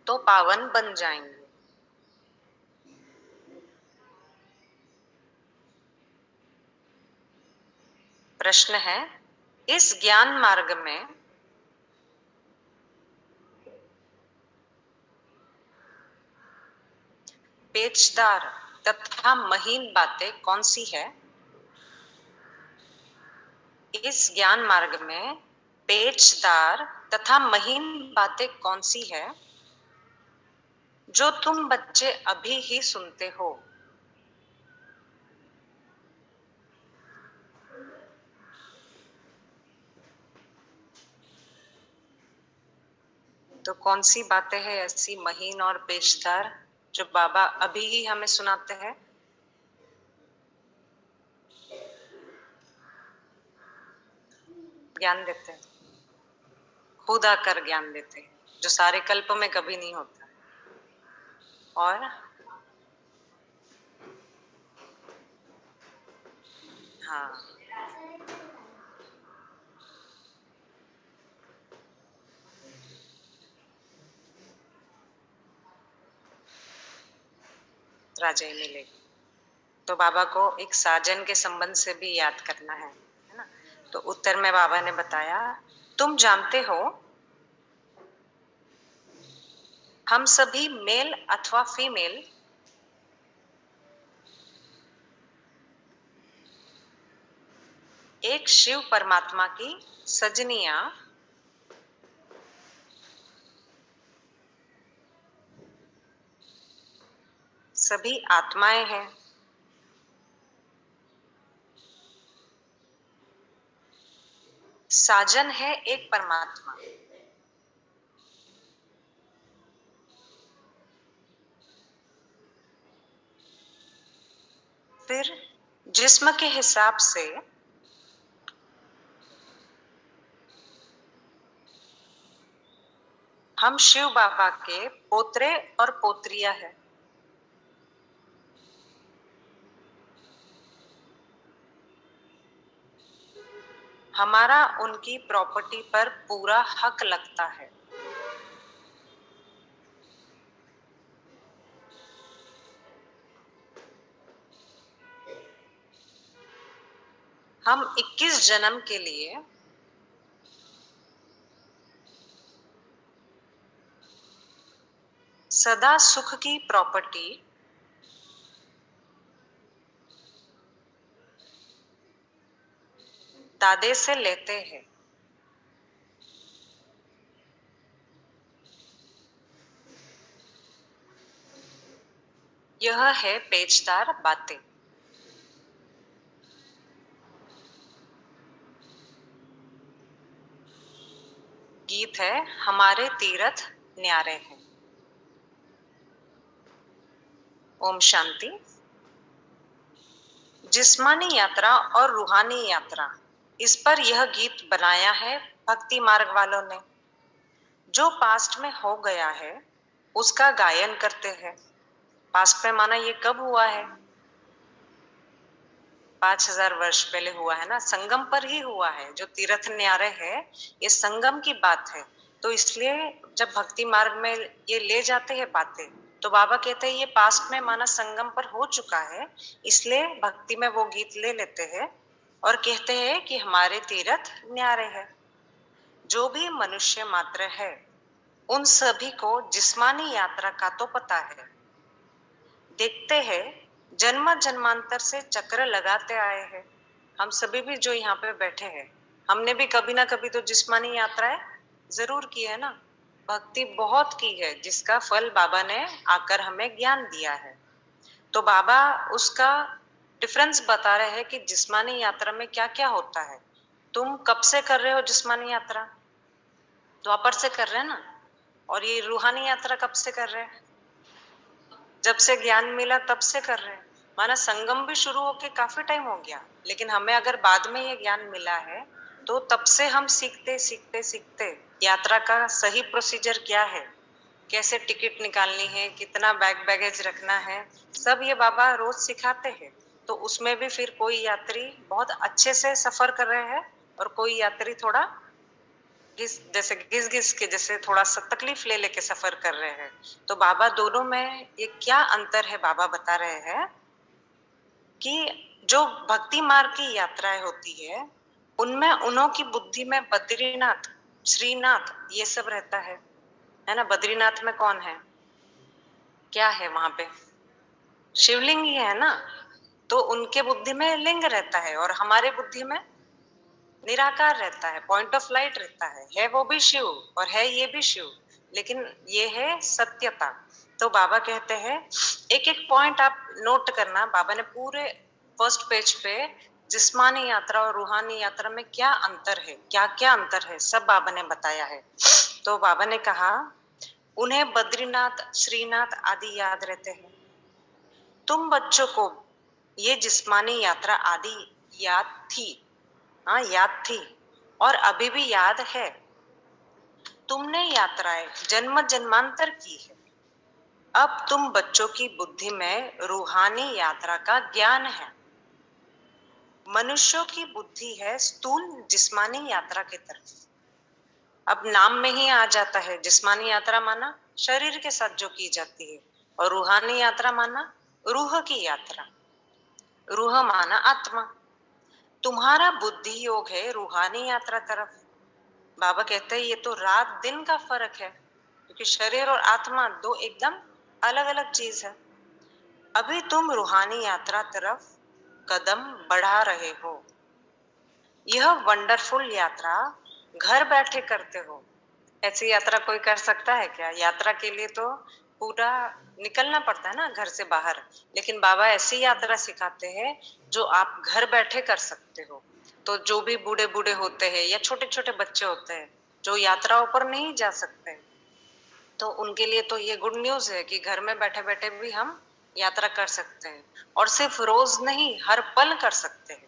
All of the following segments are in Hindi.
तो पावन बन जाएंगे। प्रश्न है, इस ज्ञान मार्ग में पेचदार तथा महीन बातें कौन सी है? इस ज्ञान मार्ग में पेचदार तथा महीन बातें कौन सी है जो तुम बच्चे अभी ही सुनते हो? तो कौन सी बातें हैं ऐसी महीन और पेचदार जो बाबा अभी ही हमें सुनाते हैं? ज्ञान देते हैं, खुद आकर ज्ञान देते हैं, जो सारे कल्प में कभी नहीं होता। और हाँ, राजा ही मिलेगी। तो बाबा को एक साजन के संबंध से भी याद करना है ना? तो उत्तर में बाबा ने बताया, तुम जानते हो हम सभी मेल अथवा फीमेल एक शिव परमात्मा की सजनियां सभी आत्माएं हैं। साजन है एक परमात्मा। फिर जिस्म के हिसाब से हम शिव बाबा के पोत्रे और पोत्रियां हैं। हमारा उनकी प्रॉपर्टी पर पूरा हक लगता है। हम 21 जन्म के लिए सदा सुख की प्रॉपर्टी दादे से लेते हैं। यह है पेचदार बातें। गीत है, हमारे तीरथ न्यारे हैं। ओम शांति। जिस्मानी यात्रा और रूहानी यात्रा, इस पर यह गीत बनाया है भक्ति मार्ग वालों ने। जो पास्ट में हो गया है उसका गायन करते हैं। पास्ट में माना ये कब हुआ है? 5000 वर्ष पहले हुआ है ना, संगम पर ही हुआ है। जो तीर्थ न्यारे है ये संगम की बात है। तो इसलिए जब भक्ति मार्ग में ये ले जाते हैं बातें, तो बाबा कहते हैं ये पास्ट में माना संगम पर हो चुका है, इसलिए भक्ति में वो गीत ले लेते हैं और कहते हैं कि हमारे तीर्थ न्यारे हैं। जो भी मनुष्य मात्र है उन सभी को जिस्मानी यात्रा का तो पता है। देखते हैं जन्म जन्मांतर से चक्र लगाते आए हैं। हम सभी भी जो यहाँ पे बैठे हैं, हमने भी कभी ना कभी तो जिस्मानी यात्राएं जरूर की है ना। भक्ति बहुत की है जिसका फल बाबा ने आकर हमें ज्ञान दिया है। तो बाबा उसका डिफरेंस बता रहे हैं कि जिस्मानी यात्रा में क्या क्या होता है। तुम कब से कर रहे हो जिस्मानी यात्रा? द्वापर से कर रहे हैं ना। और ये रूहानी यात्रा कब से कर रहे हैं? जब से ज्ञान मिला तब से कर रहे हैं। माना संगम भी शुरू होके काफी टाइम हो गया, लेकिन हमें अगर बाद में ये ज्ञान मिला है तो तब से हम सीखते सीखते सीखते यात्रा का सही प्रोसीजर क्या है, कैसे टिकट निकालनी है, कितना बैगेज रखना है, सब ये बाबा रोज सिखाते हैं। तो उसमें भी फिर कोई यात्री बहुत अच्छे से सफर कर रहे हैं और कोई यात्री थोड़ा घिस घिस के जैसे थोड़ा सा तकलीफ ले लेके सफर कर रहे हैं। तो बाबा दोनों में ये क्या अंतर है बाबा बता रहे हैं कि जो भक्ति मार्ग की यात्राएं होती है उनमें उन्हों की बुद्धि में बद्रीनाथ, श्रीनाथ ये सब रहता है ना। बद्रीनाथ में कौन है, क्या है वहां पे? शिवलिंग ही है ना। तो उनके बुद्धि में लिंग रहता है और हमारे बुद्धि में निराकार रहता है, पॉइंट ऑफ लाइट रहता है वो भी शिव और है ये भी शिव, लेकिन ये है सत्यता। तो बाबा कहते हैं एक एक पॉइंट आप नोट करना। बाबा ने पूरे फर्स्ट पेज पे जिस्मानी यात्रा और रूहानी यात्रा में क्या अंतर है, क्या क्या अंतर है, सब बाबा ने बताया है। तो बाबा ने कहा उन्हें बद्रीनाथ, श्रीनाथ आदि याद रहते हैं। तुम बच्चों को ये जिस्मानी यात्रा आदि याद थी, हाँ याद थी और अभी भी याद है। तुमने यात्राएं जन्म जन्मांतर की है। अब तुम बच्चों की बुद्धि में रूहानी यात्रा का ज्ञान है। मनुष्यों की बुद्धि है स्थूल जिस्मानी यात्रा की तरफ। अब नाम में ही आ जाता है, जिस्मानी यात्रा माना शरीर के साथ जो की जाती है और रूहानी यात्रा माना रूह की यात्रा, रूह माना आत्मा। तुम्हारा बुद्धि योग है रूहानी यात्रा तरफ। बाबा कहते हैं ये तो रात दिन का फर्क है, क्योंकि शरीर और आत्मा दो एकदम अलग अलग चीज है। अभी तुम रूहानी यात्रा तरफ कदम बढ़ा रहे हो। यह वंडरफुल यात्रा घर बैठे करते हो। ऐसी यात्रा कोई कर सकता है क्या? यात्रा के लिए तो पूरा निकलना पड़ता है ना घर से बाहर, लेकिन बाबा ऐसी यात्रा सिखाते हैं जो आप घर बैठे कर सकते हो। तो जो भी बूढ़े बूढ़े होते हैं या छोटे छोटे बच्चे होते हैं जो यात्राओं पर नहीं जा सकते, तो उनके लिए तो ये गुड न्यूज है कि घर में बैठे बैठे भी हम यात्रा कर सकते हैं, और सिर्फ रोज नहीं हर पल कर सकते हैं।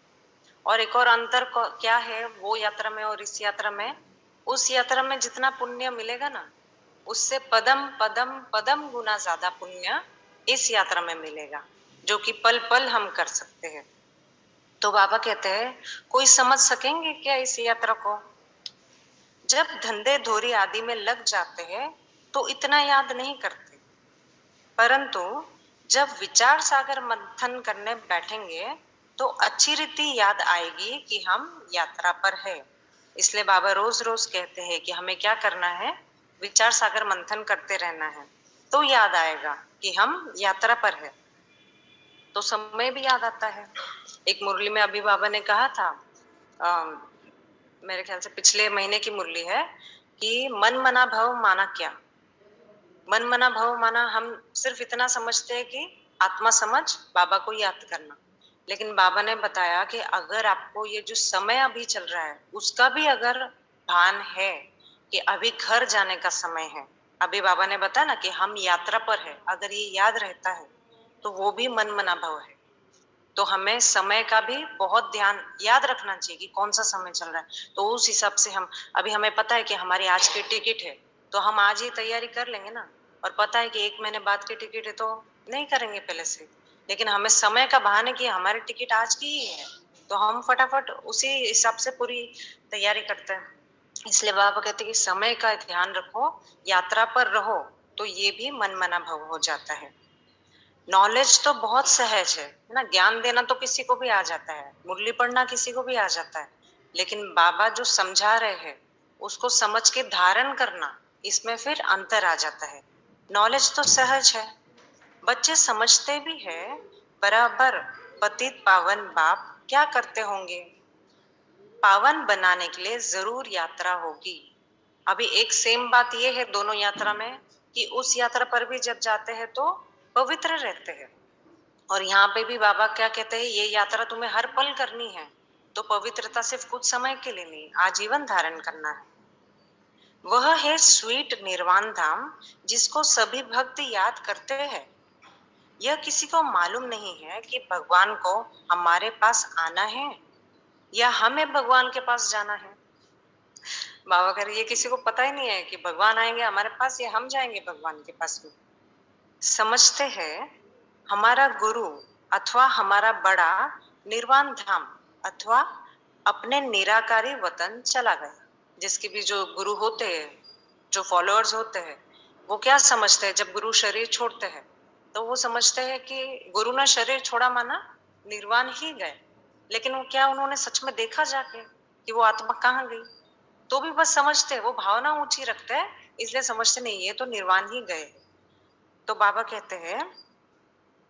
और एक और अंतर क्या है वो यात्रा में और इस यात्रा में? उस यात्रा में जितना पुण्य मिलेगा ना, उससे पदम पदम पदम गुना ज्यादा पुण्य इस यात्रा में मिलेगा, जो कि पल पल हम कर सकते हैं। तो बाबा कहते हैं कोई समझ सकेंगे क्या इस यात्रा को? जब धंधे धोरी आदि में लग जाते हैं तो इतना याद नहीं करते, परंतु जब विचार सागर मंथन करने बैठेंगे तो अच्छी रीति याद आएगी कि हम यात्रा पर है। इसलिए बाबा रोज रोज कहते हैं कि हमें क्या करना है, विचार सागर मंथन करते रहना है, तो याद आएगा कि हम यात्रा पर है। तो समय भी याद आता है। एक मुरली में अभी बाबा ने कहा था, मेरे ख्याल से पिछले महीने की मुरली है, कि मन मना भव माना क्या। मन मना भव माना हम सिर्फ इतना समझते हैं कि आत्मा समझ बाबा को याद करना, लेकिन बाबा ने बताया कि अगर आपको ये जो समय अभी चल रहा है उसका भी अगर भान है कि अभी घर जाने का समय है, अभी बाबा ने बताया ना कि हम यात्रा पर है, अगर ये याद रहता है तो वो भी मन मना भव है। तो हमें समय का भी बहुत ध्यान याद रखना चाहिए कि कौन सा समय चल रहा है। तो उस हिसाब से हम अभी हमें पता है कि हमारी आज की टिकट है तो हम आज ही तैयारी कर लेंगे ना, और पता है कि 1 महीने बाद की टिकट है तो नहीं करेंगे पहले से, लेकिन हमें समय का बहाने कि हमारी टिकट आज की ही है तो हम फटाफट उसी हिसाब से पूरी तैयारी करते हैं। इसलिए बाबा कहते हैं कि समय का ध्यान रखो, यात्रा पर रहो, तो ये भी मन मना भव हो जाता है। नॉलेज तो बहुत सहज है ना, ज्ञान देना तो किसी को भी आ जाता है, मुरली पढ़ना किसी को भी आ जाता है, लेकिन बाबा जो समझा रहे हैं उसको समझ के धारण करना, इसमें फिर अंतर आ जाता है। नॉलेज तो सहज है, बच्चे समझते भी है बराबर। पतित पावन बाप क्या करते होंगे, पावन बनाने के लिए जरूर यात्रा होगी। अभी एक सेम बात ये है दोनों यात्रा में कि उस यात्रा पर भी जब जाते हैं तो पवित्र रहते हैं, और यहाँ पे भी बाबा क्या कहते हैं, ये यात्रा तुम्हें हर पल करनी है, तो पवित्रता सिर्फ कुछ समय के लिए नहीं, आजीवन धारण करना है। वह है स्वीट निर्वाण धाम जिसको सभी भक्त याद करते हैं। यह किसी को मालूम नहीं है कि भगवान को हमारे पास आना है या हमें भगवान के पास जाना है। बाबा कह रहे ये किसी को पता ही नहीं है कि भगवान आएंगे हमारे पास या हम जाएंगे भगवान के पास में। समझते हैं हमारा गुरु अथवा हमारा बड़ा निर्वाण धाम अथवा अपने निराकारी वतन चला गया। जिसके भी जो गुरु होते हैं, जो फॉलोअर्स होते हैं, वो क्या समझते हैं जब गुरु शरीर छोड़ते हैं, तो वो समझते हैं कि गुरु ने शरीर छोड़ा माना निर्वाण ही गए। लेकिन वो क्या उन्होंने सच में देखा जाके कि वो आत्मा कहाँ गई? तो भी बस समझते हैं, वो भावना ऊंची रखते हैं, इसलिए समझते नहीं ये तो निर्वाण ही गए। तो बाबा कहते हैं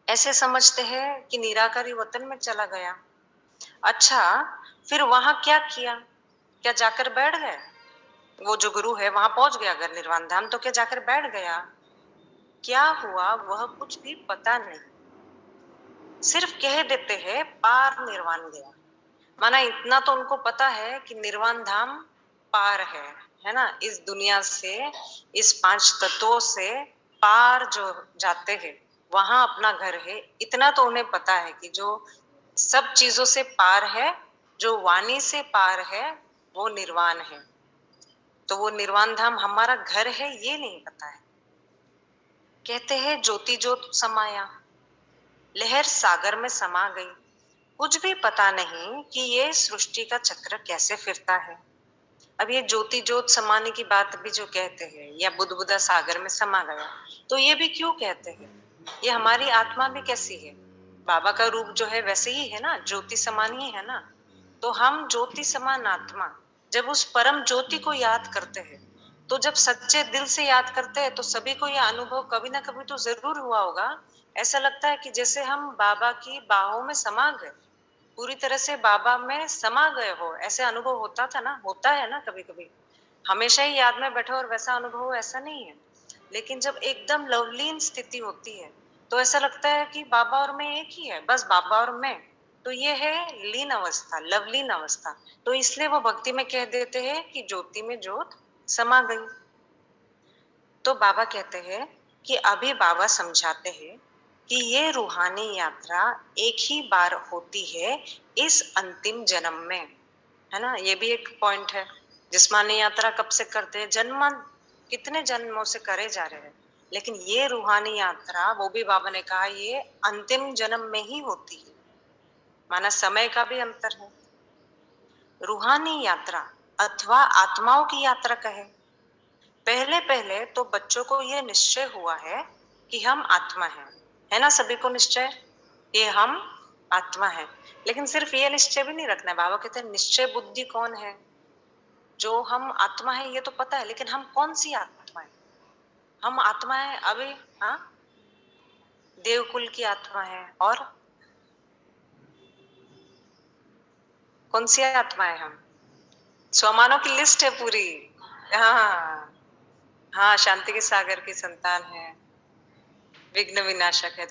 ऐसे समझते हैं कि निराकारी वतन में चला गया। अच्छा, फिर वहां क्या किया? क्या जाकर बैठ गए? वो जो गुरु है वहां पहुंच गया अगर निर्वाण धाम, तो क्या जाकर बैठ गया? क्या हुआ वह कुछ भी पता नहीं, सिर्फ कह देते हैं पार निर्वाण गया। माना इतना तो उनको पता है कि निर्वाण धाम पार है ना, इस दुनिया से, इस पांच तत्वों से पार जो जाते हैं वहां अपना घर है। इतना तो उन्हें पता है कि जो सब चीजों से पार है, जो वाणी से पार है, वो निर्वाण है। तो वो निर्वाण धाम हमारा घर है ये नहीं पता है। कहते हैं ज्योति ज्योत समाया, लहर सागर में समा गई। कुछ भी पता नहीं कि ये सृष्टि का चक्र कैसे फिरता है। अब ये ज्योति ज्योत समाने की बात भी जो कहते हैं, या बुदबुदा सागर में समा गया, तो ये भी क्यों कहते हैं? ये हमारी आत्मा भी कैसी है? बाबा का रूप जो है वैसे ही है ना, ज्योति समान ही है ना। तो हम ज्योति समान आत्मा जब उस परम ज्योति को याद करते हैं, तो जब सच्चे दिल से याद करते हैं, तो सभी को यह अनुभव कभी ना कभी तो जरूर हुआ होगा। ऐसा लगता है कि जैसे हम बाबा की बाहों में समा गए, पूरी तरह से बाबा में समा गए हो, ऐसे अनुभव होता था ना, होता है ना कभी कभी। हमेशा ही याद में बैठो और वैसा अनुभव हो ऐसा नहीं है, लेकिन जब एकदम लवलीन स्थिति होती है तो ऐसा लगता है कि बाबा और मैं एक ही है, बस बाबा और मैं। तो ये है लीन अवस्था, लवलीन अवस्था। तो इसलिए वो भक्ति में कह देते हैं कि ज्योति में ज्योत समा गई। तो बाबा कहते हैं कि अभी बाबा समझाते हैं कि ये रूहानी यात्रा एक ही बार होती है इस अंतिम जन्म में, है ना। ये भी एक पॉइंट है। जिस्मानी यात्रा कब से करते हैं? जन्म, कितने जन्मों से करे जा रहे हैं, लेकिन ये रूहानी यात्रा, वो भी बाबा ने कहा ये अंतिम जन्म में ही होती है। माना समय का भी अंतर है। रूहानी यात्रा अथवा आत्माओं की यात्रा कहे, पहले पहले तो बच्चों को यह निश्चय हुआ है कि हम आत्मा हैं, है ना। सभी को निश्चय ये हम आत्मा है। लेकिन सिर्फ ये निश्चय भी नहीं रखना है। बाबा कहते हैं निश्चय बुद्धि कौन है? जो हम आत्मा है ये तो पता है, लेकिन हम कौन सी आत्मा है? हम आत्मा है अभी, हाँ, देवकुल की आत्मा है। और कौन सी आत्मा है हम? स्वमानों की लिस्ट है पूरी। हाँ हाँ, शांति के सागर की संतान है, विघ्न विनाशक है।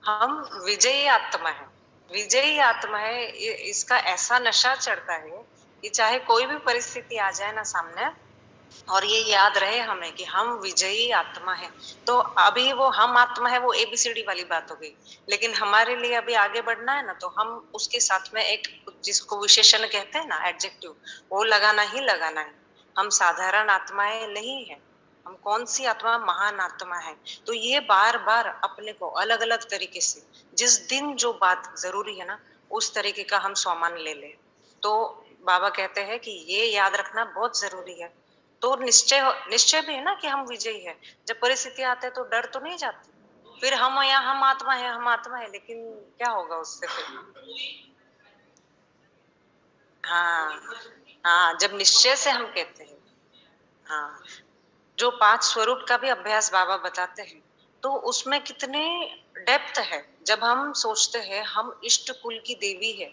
हम विजयी आत्मा है, विजयी आत्मा है। इसका ऐसा नशा चढ़ता है कि चाहे कोई भी परिस्थिति आ जाए ना सामने, और ये याद रहे हमें कि हम विजयी आत्मा है। तो अभी वो हम आत्मा है, वो एबीसीडी वाली बात हो गई। लेकिन हमारे लिए अभी आगे बढ़ना है ना, तो हम उसके साथ में एक, जिसको विशेषण कहते हैं ना, एडजेक्टिव, वो लगाना ही लगाना है। हम साधारण आत्माएं नहीं है। हम कौन सी आत्मा? महान आत्मा है। तो ये बार बार अपने को अलग अलग तरीके से, जिस दिन जो बात जरूरी है ना, उस तरीके का हम स्वमान ले ले। तो बाबा कहते हैं कि ये याद रखना बहुत जरूरी है। तो निश्चय भी है ना कि हम विजयी है। जब परिस्थिति आते हैं तो डर तो नहीं जाती, फिर हम यहाँ हम आत्मा है, हम आत्मा है, लेकिन क्या होगा उससे फिर? हाँ हाँ, जब निश्चय से हम कहते हैं, हाँ, जो 5 स्वरूप का भी अभ्यास बाबा बताते हैं, तो उसमें कितने डेप्थ है। जब हम सोचते हैं हम इष्ट कुल की देवी है,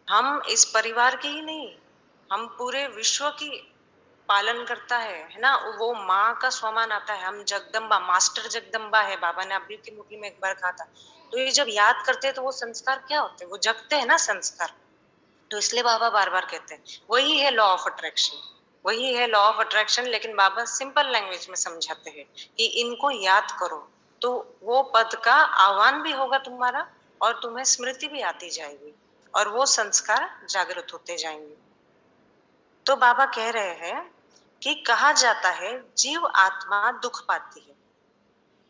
हम इस परिवार की ही नहीं, हम पूरे विश्व की पालन करता है ना। वो माँ का स्वमान आता है, हम जगदम्बा, मास्टर जगदम्बा है। बाबा ने अभी की मुखी में एक बार कहा था। तो ये जब याद करते हैं तो वो संस्कार क्या होते हैं? वो जगते हैं ना संस्कार। तो इसलिए बाबा बार बार कहते हैं वही है लॉ ऑफ अट्रैक्शन, वही है लॉ ऑफ अट्रैक्शन। लेकिन बाबा सिंपल लैंग्वेज में समझाते हैं कि इनको याद करो, तो वो पद का आह्वान भी होगा तुम्हारा, और तुम्हें स्मृति भी आती जाएगी, और वो संस्कार जागृत होते जाएंगे। तो बाबा कह रहे हैं कि कहा जाता है जीव आत्मा दुख पाती है।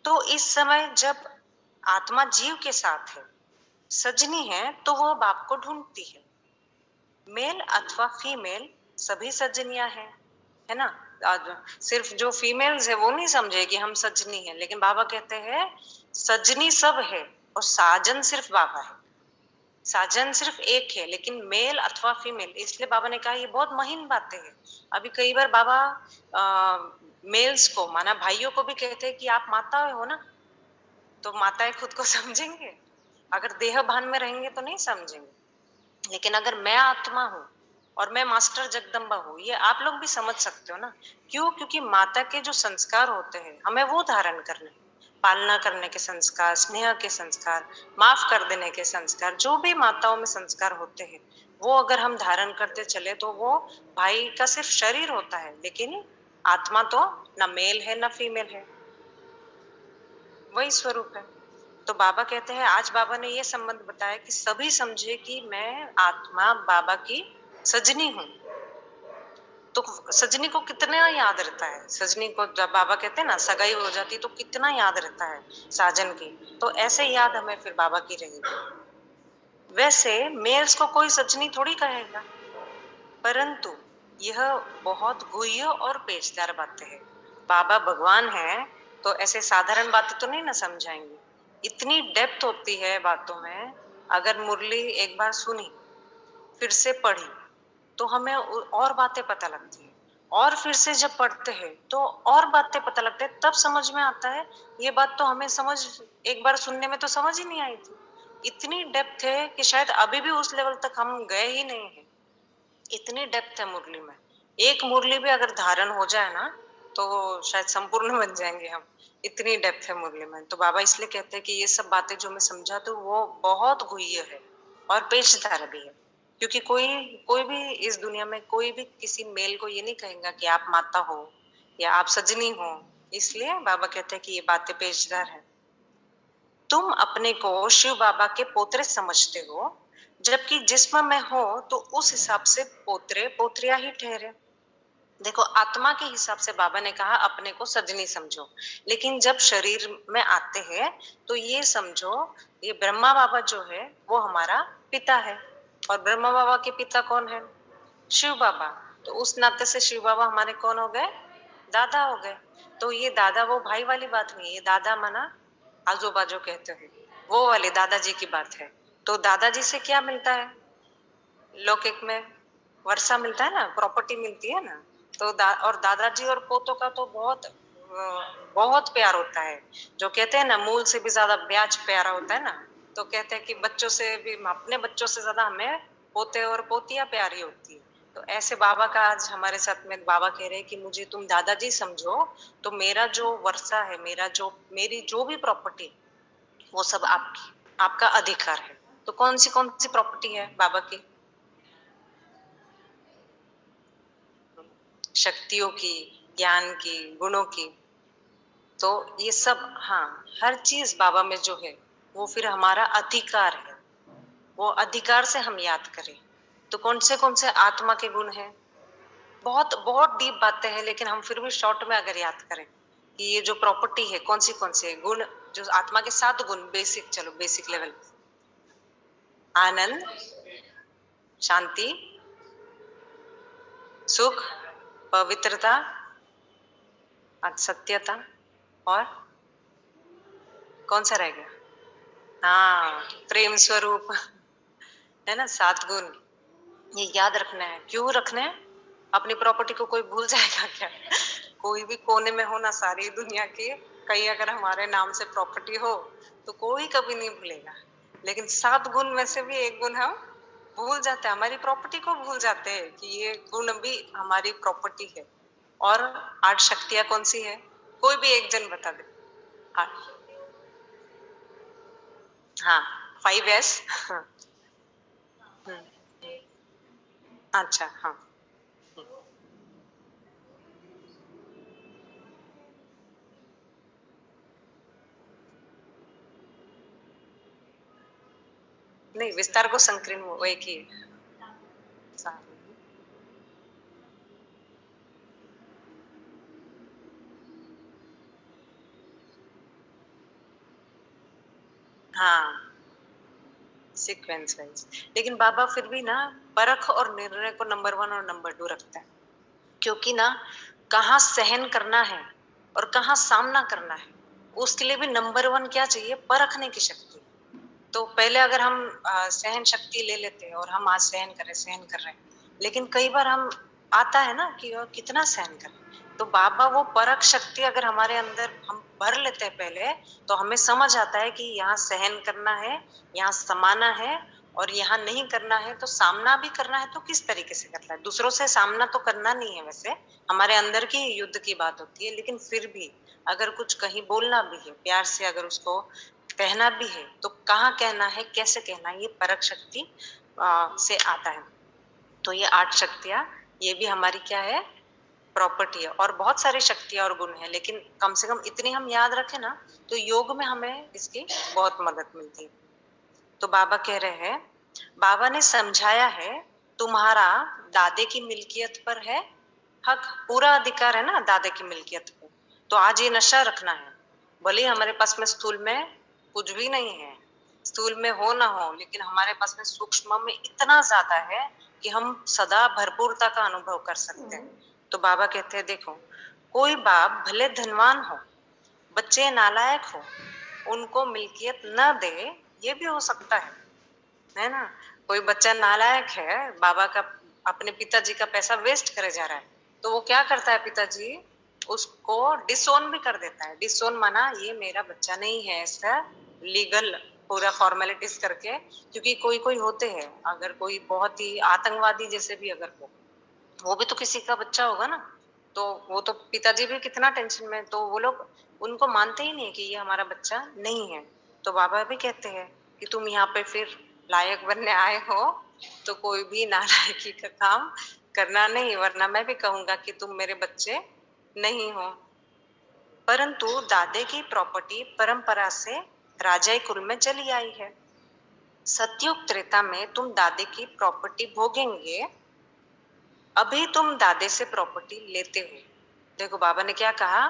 तो इस समय जब आत्मा जीव के साथ है, सजनी है, तो वह बाप को ढूंढती है। मेल अथवा फीमेल सभी सज्जनियां हैं, है ना। आज सिर्फ जो फीमेल्स है वो नहीं समझे कि हम सजनी है, लेकिन बाबा कहते हैं सजनी सब है और साजन सिर्फ बाबा है। साजन सिर्फ एक है, लेकिन मेल अथवा फीमेल, इसलिए बाबा ने कहा ये बहुत महीन बातें हैं। अभी कई बार बाबा मेल्स को, माना भाइयों को भी कहते हैं कि आप माता हो ना, तो माताएं खुद को समझेंगे? अगर देह भान में रहेंगे तो नहीं समझेंगे। लेकिन अगर मैं आत्मा हूं और मैं मास्टर जगदम्बा हूँ, ये आप लोग भी समझ सकते हो ना। क्यों? क्योंकि माता के जो संस्कार होते हैं हमें वो धारण करने, पालना करने के संस्कार, स्नेह के संस्कार, माफ कर देने के संस्कार, जो भी माताओं में संस्कार होते हैं वो अगर हम धारण करते चले तो वो भाई का सिर्फ शरीर होता है, लेकिन आत्मा तो ना मेल है ना फीमेल है, वही स्वरूप है। तो बाबा कहते हैं, आज बाबा ने ये संबंध बताया कि सभी समझे कि मैं आत्मा बाबा की सजनी हूँ। तो सजनी को कितना याद रहता है, सजनी को जब बाबा कहते हैं ना सगाई हो जाती तो कितना याद रहता है साजन की, तो ऐसे याद हमें फिर बाबा की रहेगी। वैसे मेल्स को कोई सजनी थोड़ी कहेगा, परंतु यह बहुत गुह्य और पेचदार बातें हैं। बाबा भगवान है तो ऐसे साधारण बातें तो नहीं ना समझाएंगे, इतनी डेप्थ होती है बातों में। अगर मुरली एक बार सुनी, फिर से पढ़ी, तो हमें और बातें पता लगती है, और फिर से जब पढ़ते हैं तो और बातें पता लगते हैं, तब समझ में आता है ये बात तो हमें समझ, एक बार सुनने में तो समझ ही नहीं आई थी। इतनी डेप्थ है कि शायद अभी भी उस लेवल तक हम गए ही नहीं है, इतनी डेप्थ है मुरली में। एक मुरली भी अगर धारण हो जाए ना तो शायद संपूर्ण बन जाएंगे हम, इतनी डेप्थ है मुरली में। तो बाबा इसलिए कहते हैं कि ये सब बातें जो मैं समझा तो वो बहुत गुह्य है और पेचदार भी है, क्योंकि कोई कोई भी इस दुनिया में कोई भी किसी मेल को ये नहीं कहेगा कि आप माता हो या आप सजनी हो। इसलिए बाबा कहते हैं कि ये बातें पेचदार है। तुम अपने को शिव बाबा के पोतरे समझते हो, जबकि जिस्म में हो तो उस हिसाब से पोतरे पोत्रियां ही ठहरे। देखो, आत्मा के हिसाब से बाबा ने कहा अपने को सजनी समझो, लेकिन जब शरीर में आते हैं तो ये समझो ये ब्रह्मा बाबा जो है वो हमारा पिता है, और ब्रह्मा बाबा के पिता कौन है? शिव बाबा। तो उस नाते से शिव बाबा हमारे कौन हो गए? दादा हो गए। तो ये दादा वो भाई वाली बात नहीं है, ये दादा माना आजू बाजू कहते हैं, वो वाले दादाजी की बात है। तो दादाजी से क्या मिलता है लौकिक में? वर्षा मिलता है ना, प्रॉपर्टी मिलती है ना। तो और दादाजी और पोतों का तो बहुत प्यार होता है। जो कहते हैं ना मूल से भी ज्यादा ब्याज प्यारा होता है ना, तो कहते हैं कि बच्चों से भी, अपने बच्चों से ज्यादा हमें पोते और पोतियां प्यारी होती है। तो ऐसे बाबा का आज हमारे साथ में बाबा कह रहे हैं कि मुझे तुम दादाजी समझो, तो मेरा जो वर्षा है, मेरी जो भी प्रॉपर्टी, वो सब आपकी, आपका अधिकार है। तो कौन सी प्रॉपर्टी है बाबा की? शक्तियों की, ज्ञान की, गुणों की। तो ये सब, हाँ, हर चीज बाबा में जो है वो फिर हमारा अधिकार है, वो अधिकार से हम याद करें। तो कौन से आत्मा के गुण हैं? बहुत बहुत डीप बातें हैं, लेकिन हम फिर भी शॉर्ट में अगर याद करें कि ये जो प्रॉपर्टी है कौन सी है गुण, जो आत्मा के 7 गुण बेसिक, चलो बेसिक लेवल: आनंद, शांति, सुख, पवित्रता, सत्यता, और कौन सा रह गया? हाँ, प्रेम स्वरूप, है ना, 7 गुण। ये याद रखना है। क्यों रखना है? अपनी प्रॉपर्टी को कोई भूल जाएगा क्या? कोई भी कोने में हो ना सारी दुनिया के, कहीं अगर हमारे नाम से प्रॉपर्टी हो तो कोई कभी नहीं भूलेगा, लेकिन 7 गुण में से भी एक गुण हम भूल जाते हैं, हमारी प्रॉपर्टी को भूल जाते हैं कि ये गुण भी हमारी प्रॉपर्टी है। और 8 शक्तियां कौन सी है? कोई भी एक जन बता दे। हाँ, हाँ, 5S। अच्छा, हाँ। नहीं, विस्तार को संकीर्ण वो एक ही है। हाँ, सीक्वेंस वाइज। लेकिन बाबा फिर भी ना परख और निर्णय को नंबर 1 और नंबर 2 रखता है, क्योंकि ना कहाँ सहन करना है और कहाँ सामना करना है, उसके लिए भी नंबर 1 क्या चाहिए, परखने की शक्ति। तो पहले अगर हम सहन शक्ति ले लेते हैं और हम आज सहन कर रहे हैं, लेकिन कई बार हम आता है ना कि कितना सहन करें, तो बाबा वो परख शक्ति अगर हमारे अंदर हम भर लेते हैं पहले, तो हमें समझ आता है कि यहाँ सहन करना है, यहाँ समाना है, और यहाँ नहीं करना है तो सामना भी करना है, तो किस तरीके से करना है। दूसरों से सामना तो करना नहीं है, वैसे हमारे अंदर की युद्ध की बात होती है, लेकिन फिर भी अगर कुछ कहीं बोलना भी है प्यार से, अगर उसको कहना भी है तो कहाँ कहना है, कैसे कहना है, ये परख शक्ति से आता है। तो ये 8 शक्तियां, ये भी हमारी क्या है, प्रॉपर्टी है। और बहुत सारी शक्तियां और गुण है, लेकिन कम से कम इतनी हम याद रखें ना, तो योग में हमें इसकी बहुत मदद मिलती है। तो बाबा कह रहे हैं, बाबा ने समझाया है, तुम्हारा दादे की मिल्कियत पर है हक, पूरा अधिकार है ना दादे की मिल्कियत पर। तो आज ये नशा रखना है, भले हमारे पास में स्थूल में कुछ भी नहीं है, स्थूल में हो ना हो, लेकिन हमारे पास में सूक्ष्म में इतना ज्यादा है कि हम सदा भरपूरता का अनुभव कर सकते हैं। तो बाबा कहते हैं, देखो कोई बाप भले धनवान हो, बच्चे नालायक हो, उनको मिल्कियत न दे, ये भी हो सकता है ना। कोई बच्चा नालायक है, बाबा का अपने पिताजी का पैसा वेस्ट करे जा रहा है, तो वो क्या करता है पिताजी, उसको डिसोन भी कर देता है। डिसोन माना ये मेरा बच्चा नहीं है, ऐसा लीगल पूरा फॉर्मेलिटीज करके, क्योंकि कोई कोई होते हैं, अगर कोई बहुत ही आतंकवादी जैसे भी अगर वो भी तो किसी का बच्चा होगा ना, तो वो तो पिताजी भी कितना टेंशन में, तो वो लोग उनको मानते ही नहीं कि ये हमारा बच्चा नहीं है। तो बाबा भी कहते हैं कि तुम यहाँ पे फिर लायक बनने आए हो, तो कोई भी नालायकी का काम करना नहीं, वरना मैं भी कहूंगा कि तुम मेरे बच्चे नहीं हो। परंतु दादे की प्रॉपर्टी परंपरा से राजाई कुल में चली आई है। सतयुग त्रेता में तुम दादे की प्रॉपर्टी भोगेंगे, अभी तुम दादे से प्रॉपर्टी लेते हो। देखो बाबा ने क्या कहा,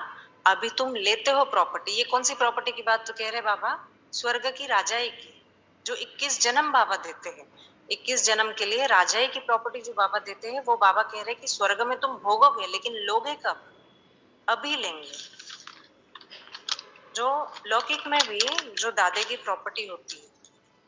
अभी तुम लेते हो प्रॉपर्टी। ये कौन सी प्रॉपर्टी की बात तो कह रहे बाबा, स्वर्ग की राजाई की, जो 21 जन्म बाबा देते हैं। 21 जन्म के लिए राजाई की प्रॉपर्टी जो बाबा देते हैं, वो बाबा कह रहे हैं कि स्वर्ग में तुम भोगोगे, लेकिन लोगे कब, अभी लेंगे। जो लौकिक में भी जो दादे की प्रॉपर्टी होती है,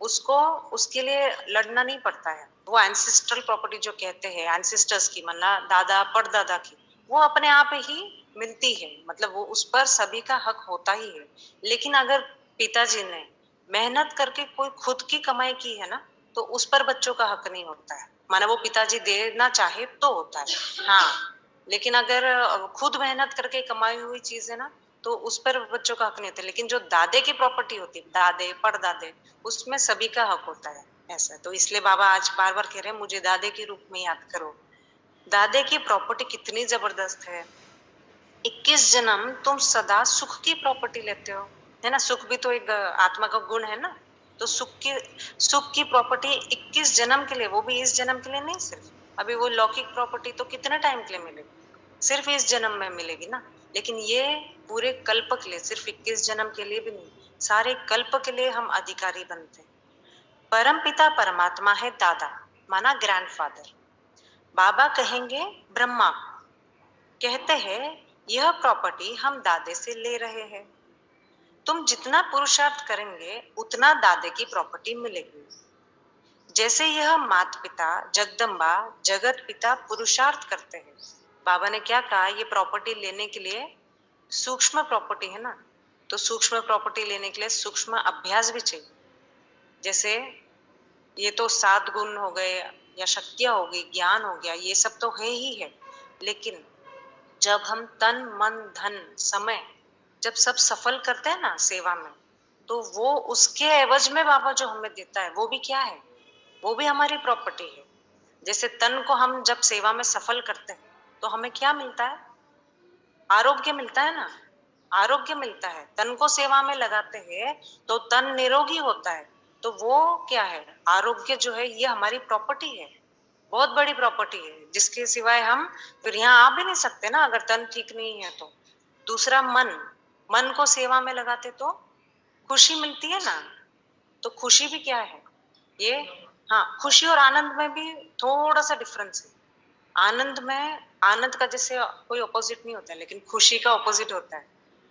उसको उसके लिए लड़ना नहीं पड़ता है। वो एंसेस्ट्रल प्रॉपर्टी जो कहते हैं, एंसेस्टर्स की, मन्ना दादा परदादा की, वो अपने आप ही मिलती है, मतलब वो उस पर सभी का हक होता ही है। लेकिन अगर पिताजी ने मेहनत करके कोई खुद की कमाई की है ना, तो उस पर बच्चों का हक नहीं होता है, माना वो पिताजी देना चाहे तो होता है, हाँ। लेकिन अगर खुद मेहनत करके कमाई हुई चीज है ना, तो उस पर बच्चों का हक नहीं होता। लेकिन जो दादे की प्रॉपर्टी होती है, दादे परदादे, उसमें सभी का हक होता है, ऐसा। तो इसलिए बाबा आज बार बार कह रहे हैं, मुझे दादे के रूप में याद करो। दादे की प्रॉपर्टी कितनी जबरदस्त है। 21 जन्म तुम सदा सुख की प्रॉपर्टी लेते हो, है ना। सुख भी तो एक आत्मा का गुण है ना। तो सुख की प्रॉपर्टी 21 जन्म के लिए, वो भी इस जन्म के लिए नहीं सिर्फ। अभी वो लौकिक प्रॉपर्टी तो कितने टाइम के लिए मिलेगी, सिर्फ इस जन्म में मिलेगी ना। लेकिन ये पूरे कल्प के लिए, सिर्फ 21 जन्म के लिए भी नहीं, सारे कल्प के लिए हम अधिकारी बनते हैं। परम पिता परमात्मा है दादा, माना ग्रैंडफादर। बाबा कहेंगे ब्रह्मा, कहते हैं यह प्रॉपर्टी हम दादे से ले रहे हैं। तुम जितना पुरुषार्थ करेंगे उतना दादे की प्रॉपर्टी मिलेगी। जैसे यह माता पिता जगदम्बा जगत पिता पुरुषार्थ करते हैं। बाबा ने क्या कहा, ये प्रॉपर्टी लेने के लिए सूक्ष्म प्रॉपर्टी है ना, तो सूक्ष्म प्रॉपर्टी लेने के लिए सूक्ष्म अभ्यास भी चाहिए। जैसे ये तो 7 गुण हो गए या शक्तियां हो गई, ज्ञान हो गया, ये सब तो है ही है। लेकिन जब हम तन मन धन समय जब सब सफल करते हैं ना सेवा में, तो वो उसके एवज में बाबा जो हमें देता है, वो भी क्या है, वो भी हमारी प्रॉपर्टी है। जैसे तन को हम जब सेवा में सफल करते हैं, तो हमें क्या मिलता है, आरोग्य मिलता है ना, आरोग्य मिलता है। तन को सेवा में लगाते हैं तो तन निरोगी होता है, तो वो क्या है, आरोग्य जो है, ये हमारी प्रॉपर्टी है, बहुत बड़ी प्रॉपर्टी है, जिसके सिवाय हम फिर यहाँ आ भी नहीं सकते ना, अगर तन ठीक नहीं है तो। दूसरा मन, मन को सेवा में लगाते तो खुशी मिलती है ना, तो खुशी भी क्या है, ये हाँ, खुशी और आनंद में भी थोड़ा सा डिफरेंस है। आनंद में, आनंद का जैसे कोई ऑपोजिट नहीं होता है, लेकिन खुशी का ऑपोजिट होता है।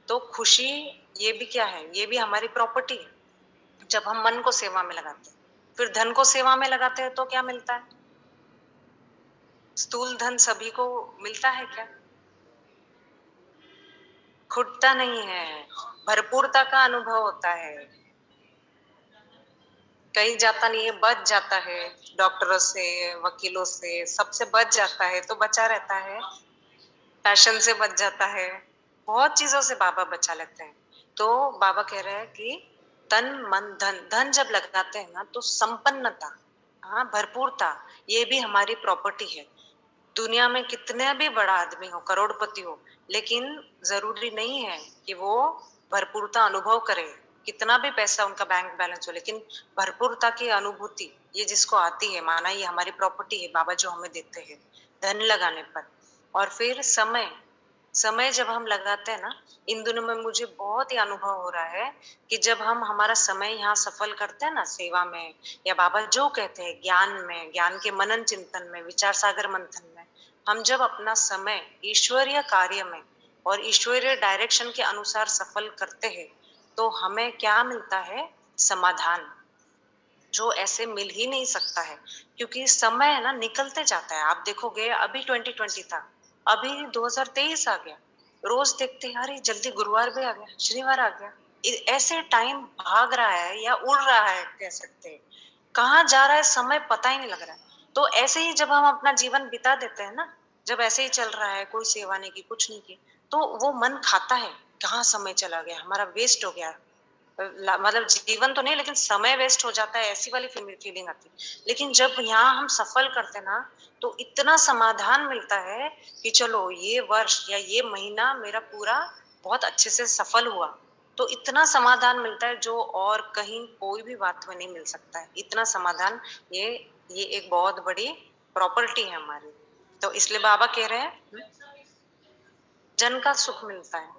तो खुशी ये भी क्या है, ये भी हमारी प्रॉपर्टी है। जब हम मन को सेवा में लगाते हैं, फिर धन को सेवा में लगाते हैं तो क्या मिलता है? स्थूल धन सभी को मिलता है क्या? खुटता नहीं है, भरपूरता का अनुभव होता है। कहीं जाता नहीं है, बच जाता है। डॉक्टरों से, वकीलों से, सबसे बच जाता है तो बचा रहता है। फैशन से बच जाता है, बहुत चीजों से बाबा बचा लेते हैं। तो बाबा कह रहे हैं कि तन मन धन, धन जब लगाते हैं ना तो संपन्नता, हाँ भरपूरता, ये भी हमारी प्रॉपर्टी है। दुनिया में कितने भी बड़ा आदमी हो, करोड़पति हो, लेकिन जरूरी नहीं है कि वो भरपूरता अनुभव करे। कितना भी पैसा उनका बैंक बैलेंस हो, लेकिन भरपूरता की अनुभूति ये जिसको आती है, माना ये हमारी प्रॉपर्टी है, बाबा जो हमें देते हैं धन लगाने पर। और फिर समय, समय जब हम लगाते हैं ना, इन दिनों में मुझे बहुत ही अनुभव हो रहा है कि जब हम हमारा समय यहाँ सफल करते हैं ना, सेवा में, या बाबा जो कहते हैं ज्ञान में, ज्ञान के मनन चिंतन में, विचार सागर मंथन में, हम जब अपना समय ईश्वरीय कार्य में और ईश्वरीय डायरेक्शन के अनुसार सफल करते हैं, तो हमें क्या मिलता है? समाधान, जो ऐसे मिल ही नहीं सकता है। क्योंकि समय है ना, निकलते जाता है। आप देखोगे अभी 2020 था, अभी 2023 आ गया, रोज देखते हैं अरे जल्दी गुरुवार भी आ गया, शनिवार आ गया। ऐसे टाइम भाग रहा है या उड़ रहा है कह सकते हैं, कहाँ जा रहा है समय पता ही नहीं लग रहा है। तो ऐसे ही जब हम अपना जीवन बिता देते हैं ना, जब ऐसे ही चल रहा है, कोई सेवा नहीं की, कुछ नहीं की, तो वो मन खाता है कहाँ समय चला गया, हमारा वेस्ट हो गया। मतलब जीवन तो नहीं, लेकिन समय वेस्ट हो जाता है, ऐसी वाली फीलिंग आती है। लेकिन जब यहाँ हम सफल करते ना, तो इतना समाधान मिलता है कि चलो ये वर्ष या ये महीना मेरा पूरा बहुत अच्छे से सफल हुआ। तो इतना समाधान मिलता है जो और कहीं कोई भी बात में नहीं मिल सकता है। इतना समाधान, ये एक बहुत बड़ी प्रॉपर्टी है हमारी। तो इसलिए बाबा कह रहे हैं जन का सुख मिलता है।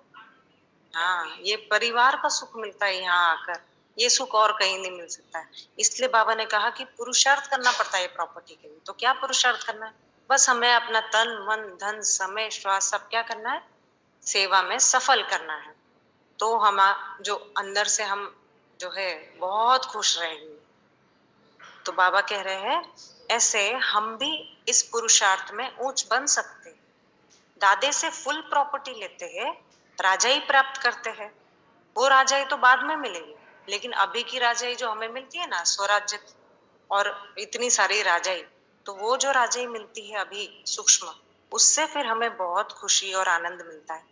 हाँ, ये परिवार का सुख मिलता है यहाँ आकर, ये सुख और कहीं नहीं मिल सकता है। इसलिए बाबा ने कहा कि पुरुषार्थ करना पड़ता है प्रॉपर्टी के लिए। तो क्या पुरुषार्थ करना है? बस हमें अपना तन मन धन समय श्वास सब क्या करना है? सेवा में सफल करना है। तो हम जो अंदर से हम जो है बहुत खुश रहेंगे। तो बाबा कह रहे हैं ऐसे हम भी इस पुरुषार्थ में ऊंच बन सकते हैं। दादे से फुल प्रॉपर्टी लेते हैं, राजाई प्राप्त करते हैं। वो राजाई तो बाद में मिलेगी, लेकिन अभी की राजाई जो हमें मिलती है ना, स्वराज्य और इतनी सारी राजाई, तो वो जो राजाई मिलती है अभी सूक्ष्म, उससे फिर हमें बहुत खुशी और आनंद मिलता है।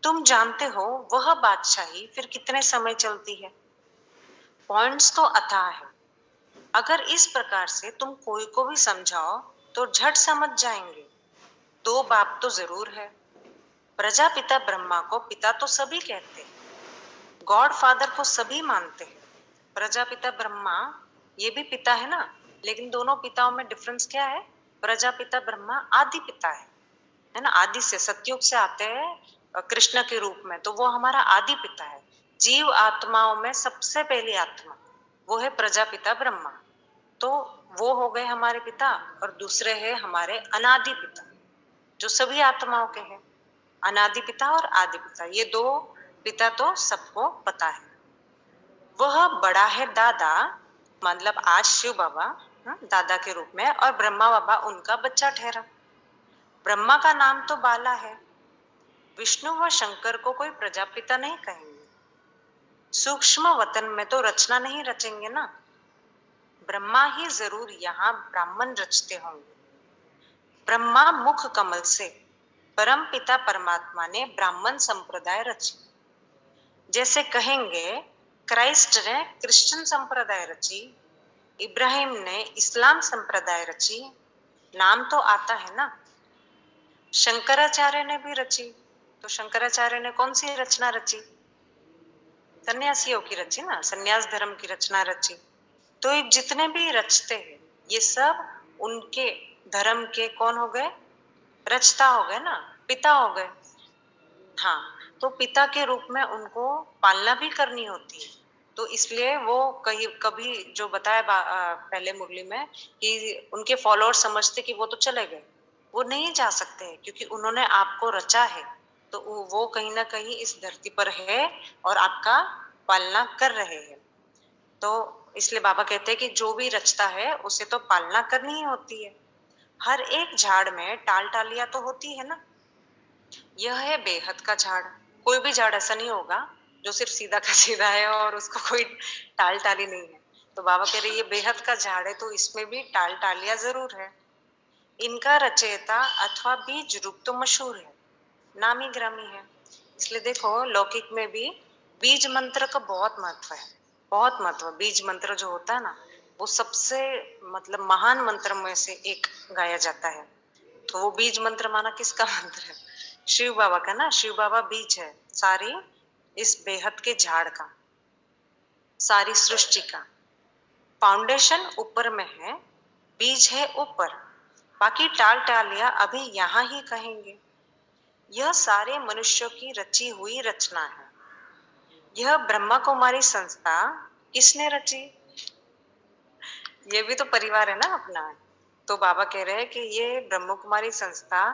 तुम जानते हो वह बादशाही फिर कितने समय चलती है? पॉइंट्स तो अथाह है। अगर इस प्रकार से तुम कोई को भी समझाओ तो झट समझ जाएंगे। दो बाप तो जरूर है। प्रजापिता ब्रह्मा को पिता तो सभी कहते हैं, गॉड फादर को सभी मानते हैं। प्रजापिता ब्रह्मा ये भी पिता है ना, लेकिन दोनों पिताओं में डिफरेंस क्या है? प्रजापिता ब्रह्मा आदि पिता है ना, आदि से सतयुग से आते हैं कृष्ण के रूप में, तो वो हमारा आदि पिता है। जीव आत्माओं में सबसे पहली आत्मा वो है प्रजापिता ब्रह्मा। तो वो हो गए हमारे पिता, और दूसरे है हमारे अनादि पिता जो सभी आत्माओं के हैं। अनादि पिता और आदि पिता, ये दो पिता तो सबको पता है। वह बड़ा है दादा, मतलब आज शिव बाबा दादा के रूप में, और ब्रह्मा बाबा उनका बच्चा ठहरा। ब्रह्मा का नाम तो बाला है। विष्णु व शंकर को कोई प्रजापिता नहीं कहेंगे। सूक्ष्म वतन में तो रचना नहीं रचेंगे ना, ब्रह्मा ही जरूर यहाँ ब्राह्मण रचते होंगे। ब्रह्मा मुख कमल से परम पिता परमात्मा ने ब्राह्मण संप्रदाय रची। जैसे कहेंगे क्राइस्ट ने क्रिश्चियन संप्रदाय रची, इब्राहिम ने इस्लाम संप्रदाय रची, नाम तो आता है ना। शंकराचार्य ने भी रची, तो शंकराचार्य ने कौन सी रचना रची? सन्यासियों की रची ना, सन्यास धर्म की रचना रची। तो ये जितने भी रचते हैं ये सब उनके धर्म के कौन हो गए? रचता हो गए ना, पिता हो गए। हाँ, तो पिता के रूप में उनको पालना भी करनी होती है। तो इसलिए वो कहीं कभी जो बताया पहले मुरली में कि उनके फॉलोअर्स समझते कि वो तो चले गए, वो नहीं जा सकते क्योंकि उन्होंने आपको रचा है, तो वो कहीं ना कहीं इस धरती पर है और आपका पालना कर रहे हैं। तो इसलिए बाबा कहते हैं कि जो भी रचता है उसे तो पालना करनी ही होती है। हर एक झाड़ में टाल टालियां तो होती है ना। यह है बेहद का झाड़। कोई भी झाड़ ऐसा नहीं होगा जो सिर्फ सीधा का सीधा है और उसको कोई टाल टाली नहीं है। तो बाबा कह रहे ये बेहद का झाड़ है, तो इसमें भी टाल टालियां जरूर है। इनका रचयिता अथवा बीज रूप तो मशहूर है, नामी ग्रामी है। इसलिए देखो लौकिक में भी बीज मंत्र का बहुत महत्व है, बहुत महत्व। बीज मंत्र जो होता है ना, वो सबसे मतलब महान मंत्र में से एक गाया जाता है। तो वो बीज मंत्र माना किसका मंत्र है? शिव बाबा का ना। शिव बाबा बीज है सारी इस बेहद के झाड़ का, सारी सृष्टि का। फाउंडेशन ऊपर में है, बीज है ऊपर, बाकी टाल टालियां अभी यहाँ ही कहेंगे। यह सारे मनुष्यों की रची हुई रचना है। यह ब्रह्मा कुमारी संस्था किसने रची? ये भी तो परिवार है ना अपना। तो बाबा कह रहे हैं कि ये ब्रह्म कुमारी संस्था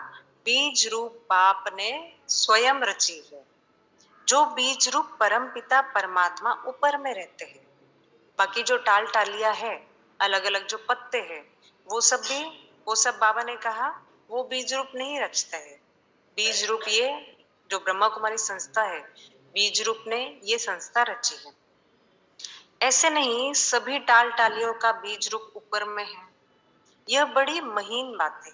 बीज रूप बाप ने स्वयं रची है। जो बीज रूप परम पिता परमात्मा ऊपर में रहते हैं, बाकी जो टाल टालियां है, अलग अलग जो पत्ते हैं, वो सब बाबा ने कहा वो बीज रूप नहीं रचते हैं। बीज रूप ये जो ब्रह्मा कुमारी संस्था है, बीज रूप ने ये संस्था रची है। ऐसे नहीं सभी टाल टालियों का बीज रूप ऊपर में है। यह बड़ी महीन बात है।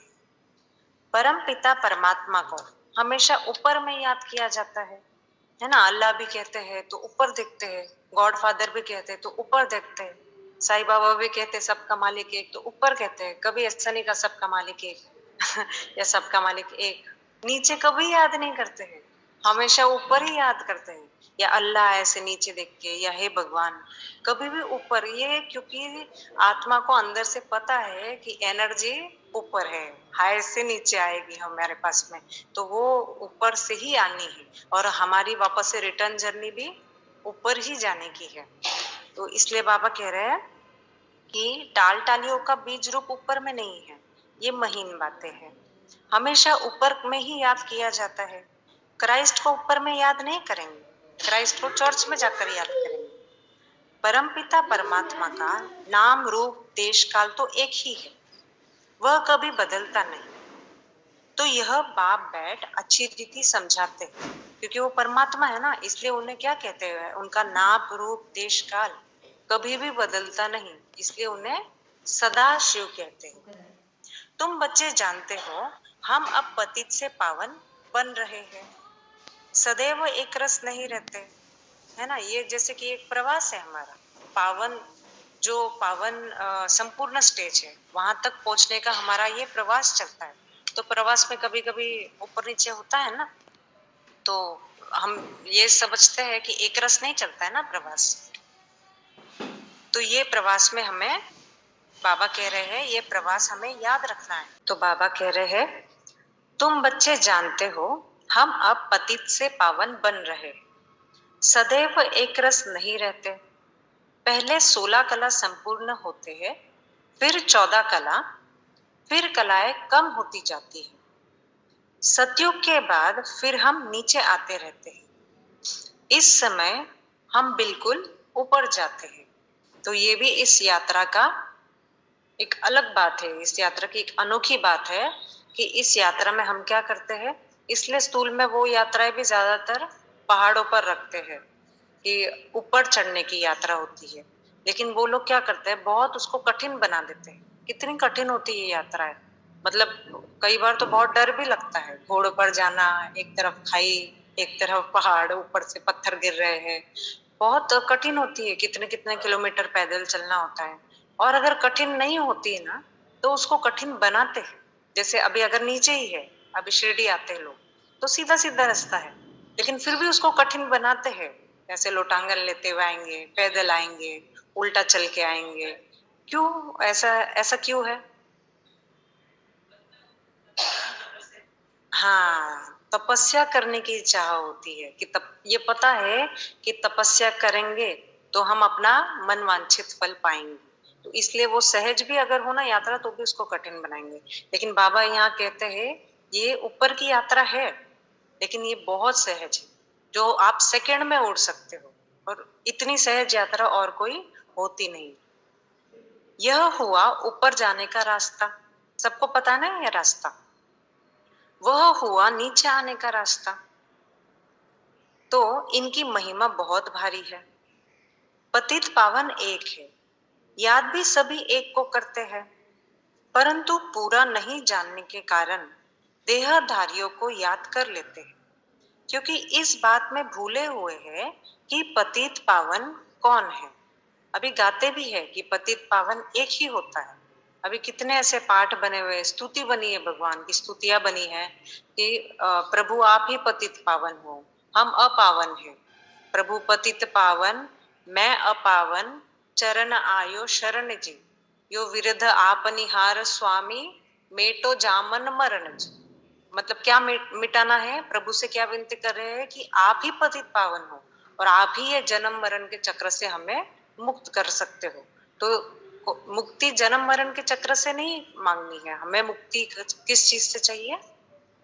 परम पिता परमात्मा को हमेशा ऊपर में याद किया जाता है ना। अल्लाह भी कहते हैं तो ऊपर देखते हैं, गॉड फादर भी कहते हैं तो ऊपर देखते हैं, साईं बाबा भी कहते हैं सबका मालिक एक, तो ऊपर कहते हैं। कभी ऐसा नहीं कहा सबका मालिक एक या सबका मालिक एक, नीचे कभी याद नहीं करते हैं, हमेशा ऊपर ही याद करते हैं। या अल्लाह ऐसे नीचे देख के, या हे भगवान, कभी भी ऊपर। ये क्योंकि आत्मा को अंदर से पता है कि एनर्जी ऊपर है, हायर से नीचे आएगी हमारे पास में, तो वो ऊपर से ही आनी है और हमारी वापस से रिटर्न जर्नी भी ऊपर ही जाने की है। तो इसलिए बाबा कह रहे हैं कि टाल टालियों का बीज रूप ऊपर में नहीं है, ये महीन बातें हैं। हमेशा ऊपर में ही याद किया जाता है। क्राइस्ट को ऊपर में याद नहीं करेंगे, क्राइस्ट को चर्च में जाकर याद करेंगे। परमपिता परमात्मा का नाम रूप देश काल तो एक ही है, वह कभी बदलता नहीं। तो यह बाप बैठ अच्छी रीति समझाते हैं, क्योंकि वो परमात्मा है ना, इसलिए उन्हें क्या कहते हैं, उनका नाम रूप देश काल कभी भी बदलता नहीं, इसलिए उन्हें सदा शिव कहते हैं। तुम बच्चे जानते हो हम अब पतित से पावन बन रहे हैं। सदैव एक रस नहीं रहते, है ना। ये जैसे कि एक प्रवास है हमारा, पावन जो पावन संपूर्ण स्टेज है, वहां तक पहुंचने का हमारा ये प्रवास चलता है। तो प्रवास में कभी कभी ऊपर नीचे होता है ना, तो हम ये समझते हैं कि एक रस नहीं चलता है ना प्रवास। तो ये प्रवास में हमें बाबा कह रहे हैं ये प्रवास हमें याद रखना है। तो बाबा कह रहे हैं तुम बच्चे जानते हो हम अब पतित से पावन बन रहे, सदैव एक रस नहीं रहते। पहले 16 कला संपूर्ण होते हैं, फिर 14 कला, फिर कलाएं कम होती जाती है। सतयुग के बाद फिर हम नीचे आते रहते हैं, इस समय हम बिल्कुल ऊपर जाते हैं। तो ये भी इस यात्रा का एक अलग बात है, इस यात्रा की एक अनोखी बात है कि इस यात्रा में हम क्या करते हैं। इसलिए स्थूल में वो यात्राएं भी ज्यादातर पहाड़ों पर रखते हैं कि ऊपर चढ़ने की यात्रा होती है, लेकिन वो लोग क्या करते हैं, बहुत उसको कठिन बना देते हैं। कितनी कठिन होती है यात्राएं, मतलब कई बार तो बहुत डर भी लगता है। घोड़ों पर जाना, एक तरफ खाई, एक तरफ पहाड़, ऊपर से पत्थर गिर रहे हैं, बहुत कठिन होती है। कितने कितने किलोमीटर पैदल चलना होता है। और अगर कठिन नहीं होती है ना, तो उसको कठिन बनाते हैं। जैसे अभी अगर नीचे ही है, अभी शिरडी आते हैं लोग, तो सीधा सीधा रास्ता है, लेकिन फिर भी उसको कठिन बनाते हैं। ऐसे लोटांगन लेते हुए आएंगे, पैदल आएंगे, उल्टा चल के आएंगे। क्यों ऐसा, ऐसा क्यों है? हाँ, तपस्या करने की चाह होती है कि ये पता है कि तपस्या करेंगे तो हम अपना मन वांछित फल पाएंगे। तो इसलिए वो सहज भी अगर हो ना यात्रा तो भी उसको कठिन बनाएंगे। लेकिन बाबा यहाँ कहते हैं ये ऊपर की यात्रा है, लेकिन ये बहुत सहज है, जो आप सेकंड में उड़ सकते हो, और इतनी सहज यात्रा और कोई होती नहीं। यह हुआ ऊपर जाने का रास्ता, सबको पता है ना ये रास्ता। वह हुआ नीचे आने का रास्ता, तो इनकी महिमा बहुत भारी है। पतित पावन एक है, याद भी सभी एक को करते हैं, परंतु पूरा नहीं जानने के कारण देहधारियों को याद कर लेते हैं, क्योंकि इस बात में भूले हुए हैं कि पतित पावन कौन है। अभी गाते भी है कि पतित पावन एक ही होता है। अभी कितने ऐसे पाठ बने हुए, स्तुति बनी है, भगवान की स्तुतियां बनी है कि प्रभु आप ही पतित पावन हो, हम अपावन हैं। प्रभु पतित पावन, मैं अपावन, चरण आयो शरण जी, यो विरध आपनिहार स्वामी, मेटो जामन मरण जी। मतलब क्या मिटाना है, प्रभु से क्या विनती कर रहे हैं कि आप ही पतित पावन हो और आप ही ये जन्म मरण के चक्र से हमें मुक्त कर सकते हो। तो मुक्ति जन्म मरण के चक्र से नहीं मांगनी है हमें, मुक्ति किस चीज से चाहिए,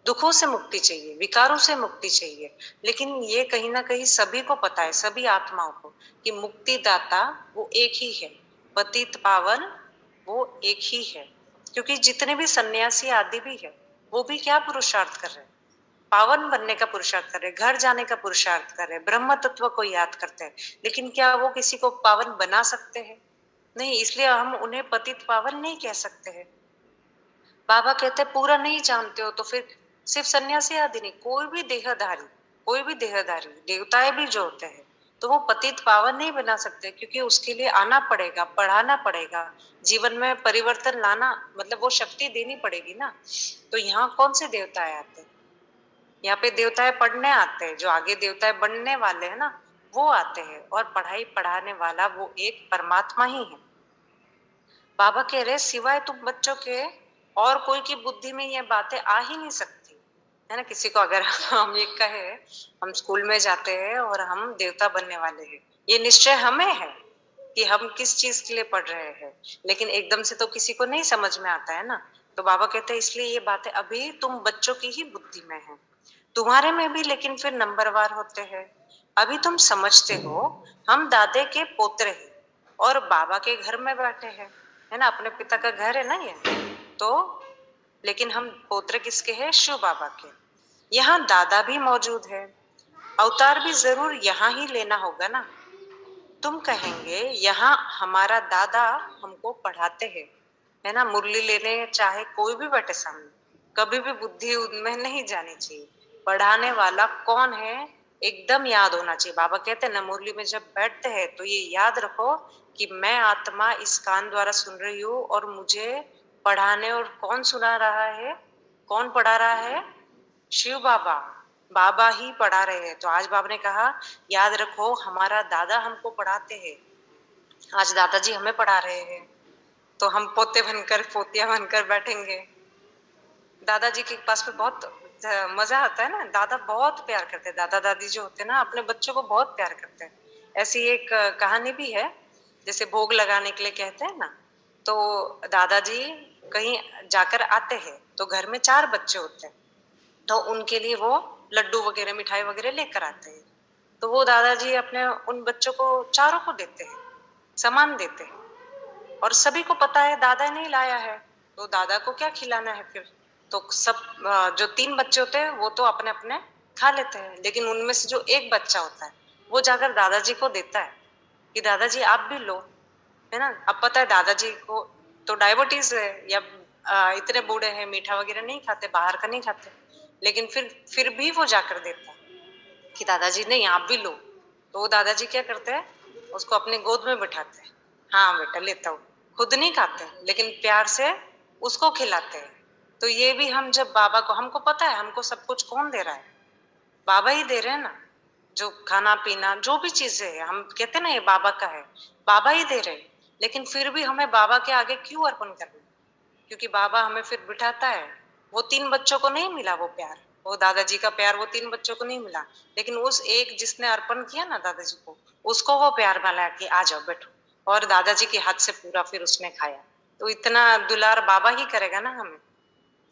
दुखों से मुक्ति चाहिए, विकारों से मुक्ति चाहिए। लेकिन ये कहीं ना कहीं सभी को पता है, सभी आत्माओं को, कि मुक्ति दाता वो एक ही है, पतित पावन वो एक ही है। क्योंकि जितने भी सन्यासी आदि भी है वो भी क्या पुरुषार्थ कर रहे हैं, पावन बनने का पुरुषार्थ कर रहे हैं, घर जाने का पुरुषार्थ कर रहे हैं, ब्रह्म तत्व को याद करते हैं। लेकिन क्या वो किसी को पावन बना सकते हैं? नहीं, इसलिए हम उन्हें पतित पावन नहीं कह सकते हैं। बाबा कहते पूरा नहीं जानते हो तो फिर सिर्फ सन्यासी आदि नहीं, कोई भी देहधारी देवताएं भी जो होते हैं तो वो पतित पावन नहीं बना सकते, क्योंकि उसके लिए आना पड़ेगा, पढ़ाना पड़ेगा, जीवन में परिवर्तन लाना, मतलब वो शक्ति देनी पड़ेगी ना। तो यहाँ कौन से देवताएं आते हैं? यहाँ पे देवताएं पढ़ने आते हैं, जो आगे देवताएं बनने वाले हैं ना वो आते हैं, और पढ़ाई पढ़ाने वाला वो एक परमात्मा ही है। बाबा कह रहे सिवाय तुम बच्चों के और कोई की बुद्धि में ये बातें आ ही नहीं सकती है ना। किसी को अगर हम ये कहे हम स्कूल में जाते हैं और हम देवता बनने वाले हैं, ये निश्चय हमें है कि हम किस चीज के लिए पढ़ रहे हैं, लेकिन एकदम से तो किसी को नहीं समझ में आता है ना। तो बाबा कहते हैं इसलिए ये बातें अभी तुम बच्चों की ही बुद्धि में है, तुम्हारे में भी लेकिन फिर नंबरवार होते हैं। अभी तुम समझते हो हम दादे के पोते हैं और बाबा के घर में बैठे हैं, है ना, अपने पिता का घर है ना ये। तो लेकिन हम पोत्र किसके हैं? शिव बाबा के। यहाँ दादा भी मौजूद है, अवतार भी जरूर यहाँ ही लेना होगा ना। तुम कहेंगे यहाँ हमारा दादा हमको पढ़ाते हैं, है ना, मुरली लेने चाहे कोई भी बैठे सामने, कभी भी बुद्धि उनमें नहीं जानी चाहिए, पढ़ाने वाला कौन है एकदम याद होना चाहिए। बाबा कहते हैं ना मुरली में जब बैठते हैं तो ये याद रखो कि मैं आत्मा इस कान द्वारा सुन रही हूँ और मुझे पढ़ाने, और कौन सुना रहा है, कौन पढ़ा रहा है? शिव बाबा, बाबा ही पढ़ा रहे हैं। तो आज बाबा ने कहा याद रखो हमारा दादा हमको पढ़ाते हैं, आज दादाजी हमें पढ़ा रहे हैं, तो हम पोते बनकर पोतिया बनकर बैठेंगे। दादाजी के पास में बहुत मजा आता है ना, दादा बहुत प्यार करते हैं, दादा दादी जो होते हैं ना अपने बच्चों को बहुत प्यार करते हैं। ऐसी एक कहानी भी है, जैसे भोग लगाने के लिए कहते हैं ना, तो दादाजी कहीं जाकर आते हैं तो घर में 4 बच्चे होते हैं, तो उनके लिए वो लड्डू वगैरह मिठाई वगैरह लेकर आते हैं। तो वो दादाजी अपने उन बच्चों को चारों को देते हैं, सामान देते हैं, और सभी को पता है दादा नहीं लाया है तो दादा को क्या खिलाना है फिर। तो सब जो 3 बच्चे होते हैं वो तो अपने अपने खा लेते हैं, लेकिन उनमें से जो एक बच्चा होता है वो जाकर दादाजी को देता है कि दादाजी आप भी लो, है ना। अब पता है दादाजी को तो डायबिटीज है या इतने बूढ़े हैं, मीठा वगैरह नहीं खाते, बाहर का नहीं खाते, लेकिन फिर भी वो जाकर देता है कि दादाजी नहीं आप भी लो। तो वो दादाजी क्या करते हैं, उसको अपनी गोद में बिठाते हैं, हाँ बेटा लेता हूँ, खुद नहीं खाते लेकिन प्यार से उसको खिलाते हैं। तो ये भी हम जब बाबा को, हमको पता है हमको सब कुछ कौन दे रहा है, बाबा ही दे रहे हैं ना, जो खाना पीना जो भी चीजें है हम कहते ना ये बाबा का है, बाबा ही दे रहे हैं। लेकिन फिर भी हमें बाबा के आगे क्यों अर्पण करना, क्योंकि बाबा हमें फिर बिठाता है। वो 3 बच्चों को नहीं मिला वो प्यार, वो दादाजी का प्यार वो 3 बच्चों को नहीं मिला, लेकिन उस एक जिसने अर्पण किया ना दादाजी को, उसको वो प्यार मिला कि आ जाओ बैठो, और दादाजी के हाथ से पूरा फिर उसने खाया। तो इतना दुलार बाबा ही करेगा ना हमें।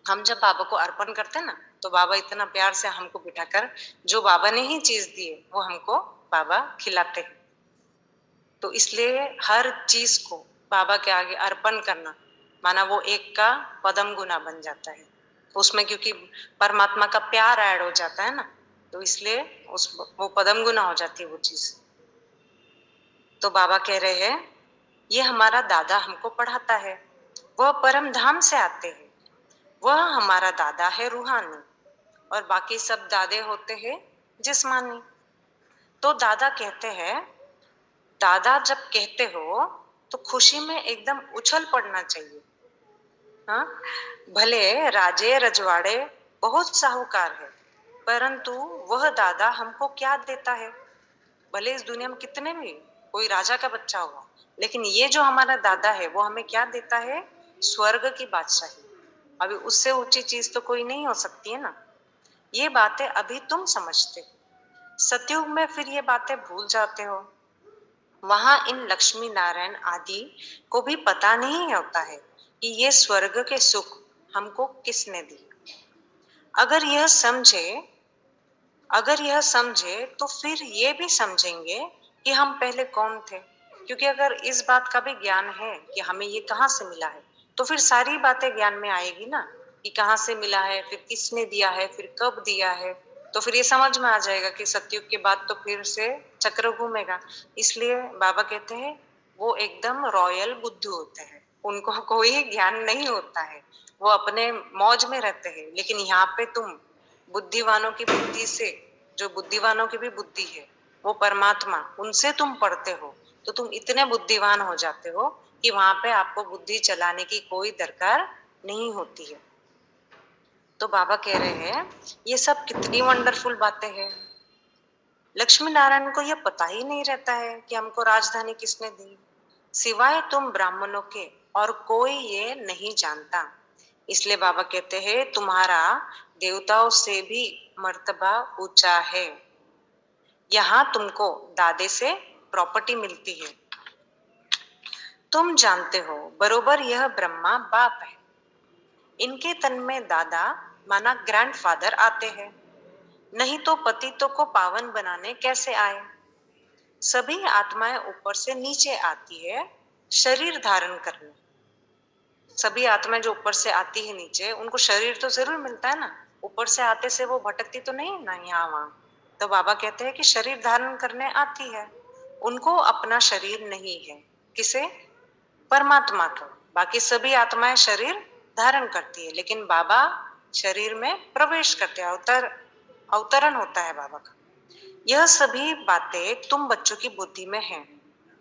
हम जब बाबा को अर्पण करते हैं ना, तो बाबा इतना प्यार से हमको बिठाकर, जो बाबा ने ही चीज दी है वो हमको बाबा खिलाते हैं। तो इसलिए हर चीज को बाबा के आगे अर्पण करना, माना वो एक का पदम गुना बन जाता है उसमें, क्योंकि परमात्मा का प्यार ऐड हो जाता है ना, तो इसलिए उस वो पदम गुना हो जाती है वो चीज। तो बाबा कह रहे हैं ये हमारा दादा हमको पढ़ाता है, वह परम धाम से आते हैं, वह हमारा दादा है रूहानी, और बाकी सब दादे होते हैं जिस्मानी। तो दादा कहते हैं, दादा जब कहते हो तो खुशी में एकदम उछल पड़ना चाहिए। हाँ, भले राजे रजवाड़े बहुत साहूकार है, परंतु वह दादा हमको क्या देता है। भले इस दुनिया में कितने भी कोई राजा का बच्चा होगा, लेकिन ये जो हमारा दादा है वो हमें क्या देता है, स्वर्ग की बादशाही। अभी उससे ऊंची चीज तो कोई नहीं हो सकती है ना। ये बातें अभी तुम समझते हो, सतयुग में फिर ये बातें भूल जाते हो। वहां इन लक्ष्मी नारायण आदि को भी पता नहीं होता है कि ये स्वर्ग के सुख हमको किसने दिए। अगर यह समझे तो फिर ये भी समझेंगे कि हम पहले कौन थे। क्योंकि अगर इस बात का भी ज्ञान है कि हमें ये कहाँ से मिला है, तो फिर सारी बातें ज्ञान में आएगी ना, कि कहाँ से मिला है, फिर किसने दिया है, फिर कब दिया है। तो फिर ये समझ में आ जाएगा कि सतयुग के बाद तो फिर से चक्र घूमेगा। इसलिए बाबा कहते हैं वो एकदम रॉयल बुद्धू होते हैं, उनको कोई ज्ञान नहीं होता है, वो अपने मौज में रहते हैं। लेकिन यहाँ पे तुम बुद्धिवानों की बुद्धि से, जो बुद्धिवानों की भी बुद्धि है वो परमात्मा, उनसे तुम पढ़ते हो, तो तुम इतने बुद्धिमान हो जाते हो कि वहां पे आपको बुद्धि चलाने की कोई दरकार नहीं होती है। तो बाबा कह रहे हैं ये सब कितनी वंडरफुल बातें हैं। लक्ष्मी नारायण को यह पता ही नहीं रहता है कि हमको राजधानी किसने दी, सिवाय तुम ब्राह्मणों के और कोई ये नहीं जानता। इसलिए बाबा कहते हैं तुम्हारा देवताओं से भी मर्तबा ऊंचा है। यहाँ तुमको दादे से प्रॉपर्टी मिलती है। तुम जानते हो बरोबर यह ब्रह्मा बाप है, इनके तन में दादा माना ग्रैंडफादर आते हैं, नहीं तो पतितों को पावन बनाने कैसे आए। सभी आत्माएं ऊपर से नीचे आती है शरीर धारण करने। सभी आत्माएं जो ऊपर से आती है नीचे, उनको शरीर तो जरूर मिलता है ना, ऊपर से आते से वो भटकती तो नहीं ना यहाँ वहां। तो बाबा कहते हैं कि शरीर धारण करने आती है, उनको अपना शरीर नहीं है। किसे? परमात्मा को। बाकी सभी आत्माएं शरीर धारण करती है, लेकिन बाबा शरीर में प्रवेश करते हैं, अवतरण होता है बाबा का। यह सभी बातें तुम बच्चों की बुद्धि में हैं,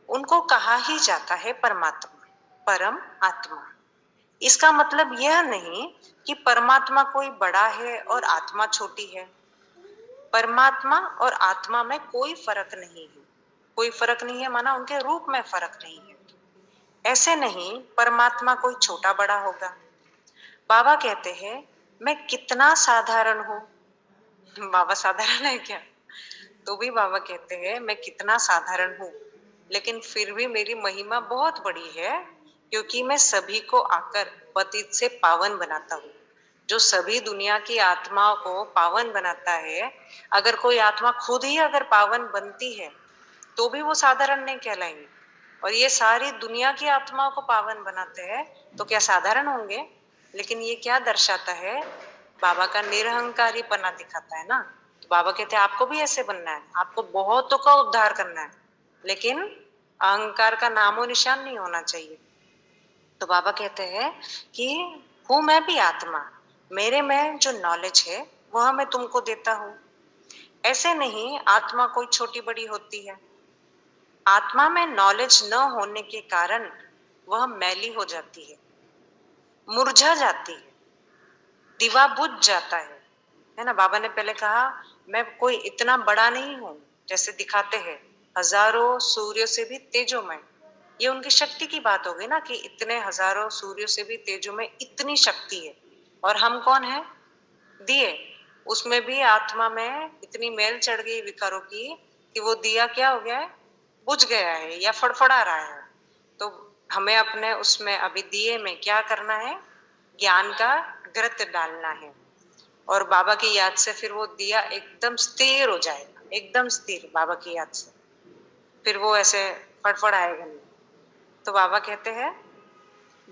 उनको कहा ही जाता है परमात्मा, परम आत्मा। इसका मतलब यह नहीं कि परमात्मा कोई बड़ा है और आत्मा छोटी है। परमात्मा और आत्मा में कोई फर्क नहीं है। कोई फर्क नहीं है माना उनके रूप में फर्क नहीं है। ऐसे नहीं परमात्मा कोई छोटा बड़ा होगा। बाबा कहते हैं मैं कितना साधारण हूँ। बाबा साधारण है क्या? तो भी बाबा कहते हैं मैं कितना साधारण हूँ, लेकिन फिर भी मेरी महिमा बहुत बड़ी है, क्योंकि मैं सभी को आकर पतित से पावन बनाता हूँ। जो सभी दुनिया की आत्माओं को पावन बनाता है, अगर कोई आत्मा खुद ही अगर पावन बनती है तो भी वो साधारण नहीं कहलाएंगे, और ये सारी दुनिया की आत्माओं को पावन बनाते हैं तो क्या साधारण होंगे? लेकिन ये क्या दर्शाता है? बाबा का निरहंकारी पना दिखाता है ना। तो बाबा कहते हैं आपको भी ऐसे बनना है, आपको बहुतों का उद्धार करना है, लेकिन अहंकार का नामो निशान नहीं होना चाहिए। तो बाबा कहते हैं कि हूं मैं भी आत्मा, मेरे में जो नॉलेज है वह मैं तुमको देता हूं। ऐसे नहीं आत्मा कोई छोटी बड़ी होती है। आत्मा में नॉलेज न होने के कारण वह मैली हो जाती है, मुरझा जाती है, दिवा बुझ जाता है ना। बाबा ने पहले कहा मैं कोई इतना बड़ा नहीं हूं जैसे दिखाते हैं, हजारों सूर्यों से भी तेजोमय। ये उनकी शक्ति की बात हो गई ना, कि इतने हजारों सूर्यों से भी तेजोमय इतनी शक्ति है। और हम कौन है? दिए। उसमें भी आत्मा में इतनी मेल चढ़ गई विकारों की कि वो दिया क्या हो गया है, बुझ गया है या फड़फड़ा रहा है। तो हमें अपने उसमें अभी दिए में क्या करना है, ज्ञान का घृत डालना है, और बाबा की याद से फिर वो दिया एकदम स्थिर हो जाएगा, एकदम स्थिर बाबा की याद से, फिर वो ऐसे फड़फड़ाएगा नहीं। तो बाबा कहते हैं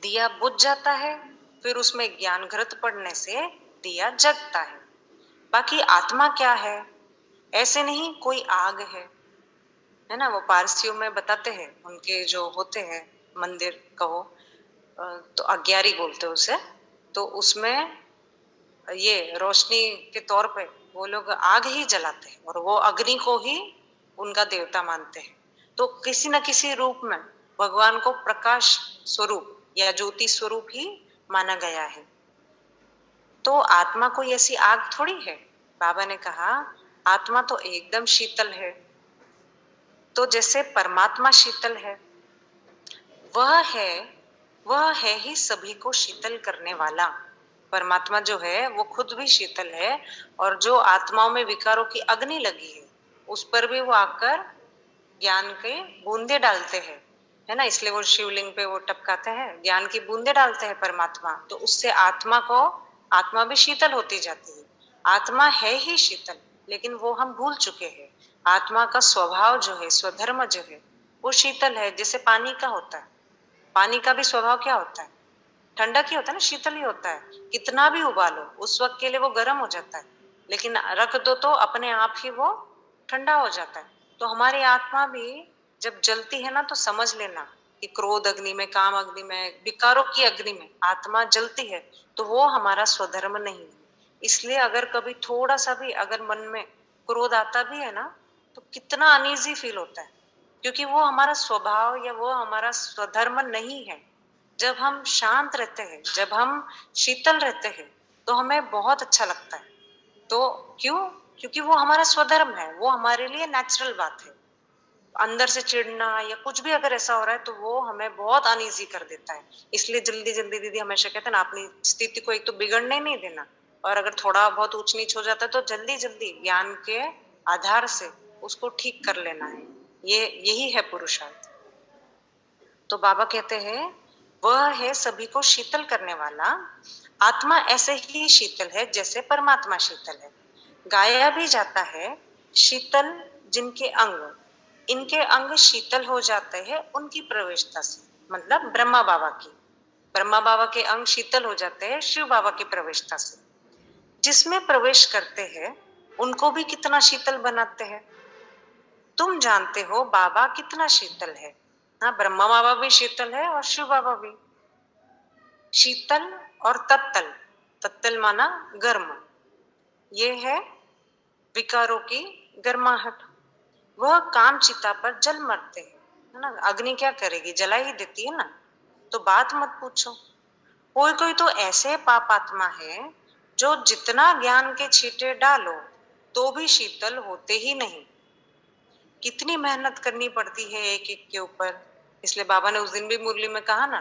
दिया बुझ जाता है, फिर उसमें ज्ञान घृत पड़ने से दिया जगता है। बाकी आत्मा क्या है, ऐसे नहीं कोई आग है ना, वो पारसियों में बताते हैं, उनके जो होते हैं मंदिर कहो तो अग्यारी बोलते हैं उसे, तो उसमें ये रोशनी के तौर पे वो लोग आग ही जलाते हैं और वो अग्नि को ही उनका देवता मानते हैं। तो किसी न किसी रूप में भगवान को प्रकाश स्वरूप या ज्योति स्वरूप ही माना गया है। तो आत्मा कोई ऐसी आग थोड़ी है। बाबा ने कहा आत्मा तो एकदम शीतल है। तो जैसे परमात्मा शीतल है, वह है वह है ही सभी को शीतल करने वाला। परमात्मा जो है वो खुद भी शीतल है, और जो आत्माओं में विकारों की अग्नि लगी है उस पर भी वो आकर ज्ञान के बूंदे डालते हैं, है ना। इसलिए वो शिवलिंग पे वो टपकाते हैं, ज्ञान की बूंदे डालते हैं परमात्मा, तो उससे आत्मा भी शीतल होती जाती है। आत्मा है ही शीतल, लेकिन वो हम भूल चुके हैं। आत्मा का स्वभाव जो है, स्वधर्म जो है, वो शीतल है, जैसे पानी का होता है। पानी का भी स्वभाव क्या होता है, ठंडक ही होता है ना, शीतल ही होता है। कितना भी उबालो उस वक्त के लिए वो गर्म हो जाता है, लेकिन रख दो तो अपने आप ही वो ठंडा हो जाता है। तो हमारी आत्मा भी जब जलती है ना, तो समझ लेना कि क्रोध अग्नि में, काम अग्नि में, विकारों की अग्नि में आत्मा जलती है, तो वो हमारा स्वधर्म नहीं है। इसलिए अगर कभी थोड़ा सा भी अगर मन में क्रोध आता भी है ना, तो कितना अनईजी फील होता है, क्योंकि वो हमारा स्वभाव या वो हमारा स्वधर्म नहीं है। जब हम शांत रहते हैं, जब हम शीतल रहते हैं, तो हमें बहुत अच्छा लगता है। तो क्यों, क्योंकि वो हमारा स्वधर्म है, वो हमारे लिए नेचुरल बात है। अंदर से चिढ़ना या कुछ भी अगर ऐसा हो रहा है तो वो हमें बहुत अनईजी कर देता है। इसलिए जल्दी जल्दी दीदी हमेशा कहते हैं ना, अपनी स्थिति को एक तो बिगड़ने नहीं देना, और अगर थोड़ा बहुत ऊंच नीच हो जाता है तो जल्दी जल्दी ज्ञान के आधार से उसको ठीक कर लेना है। यही है पुरुषार्थ। तो बाबा कहते हैं वह है सभी को शीतल करने वाला। आत्मा ऐसे ही शीतल है जैसे परमात्मा शीतल है। गाया भी जाता है शीतल जिनके अंग, इनके अंग शीतल हो जाते हैं उनकी प्रवेशता से, मतलब ब्रह्मा बाबा के अंग शीतल हो जाते हैं शिव बाबा की प्रवेशता से। जिसमें प्रवेश करते हैं उनको भी कितना शीतल बनाते हैं। तुम जानते हो बाबा कितना शीतल है। हाँ, ब्रह्मा बाबा भी शीतल है और शिव बाबा भी शीतल और तत्तल। तत्तल माना गर्म, ये है विकारों की गर्माहट। वह काम चिता पर जल मरते हैं, है ना। अग्नि क्या करेगी, जला ही देती है ना। तो बात मत पूछो। कोई कोई तो ऐसे पापात्मा है जो जितना ज्ञान के छींटे डालो तो भी शीतल होते ही नहीं। कितनी मेहनत करनी पड़ती है एक एक के ऊपर। इसलिए बाबा ने उस दिन भी मुरली में कहा ना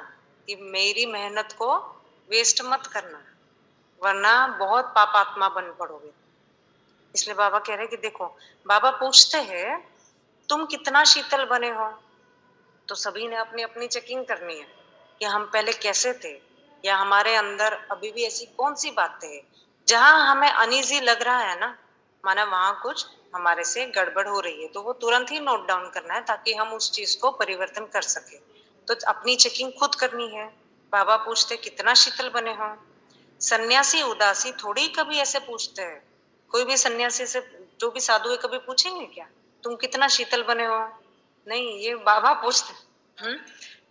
कि मेरी मेहनत को वेस्ट मत करना, वरना बहुत पापात्मा बन पड़ोगे। इसलिए बाबा कह रहे कि देखो, बाबा पूछते हैं तुम कितना शीतल बने हो, तो सभी ने अपनी अपनी चेकिंग करनी है कि हम पहले कैसे थे, या हमारे अंदर अभी भी ऐसी कौन सी बातें हैं जहां हमें अनईजी लग रहा है ना, माना वहां कुछ हमारे से गड़बड़ हो रही है, तो वो तुरंत ही नोट डाउन करना है ताकि हम उस चीज को परिवर्तन कर सके। तो अपनी चेकिंग खुद करनी है। बाबा पूछते कितना शीतल बने हो। सन्यासी उदासी थोड़ी कभी ऐसे पूछते हैं। कोई भी सन्यासी से, जो भी साधु है, कभी पूछेंगे क्या तुम कितना शीतल बने हो? नहीं, ये बाबा पूछते।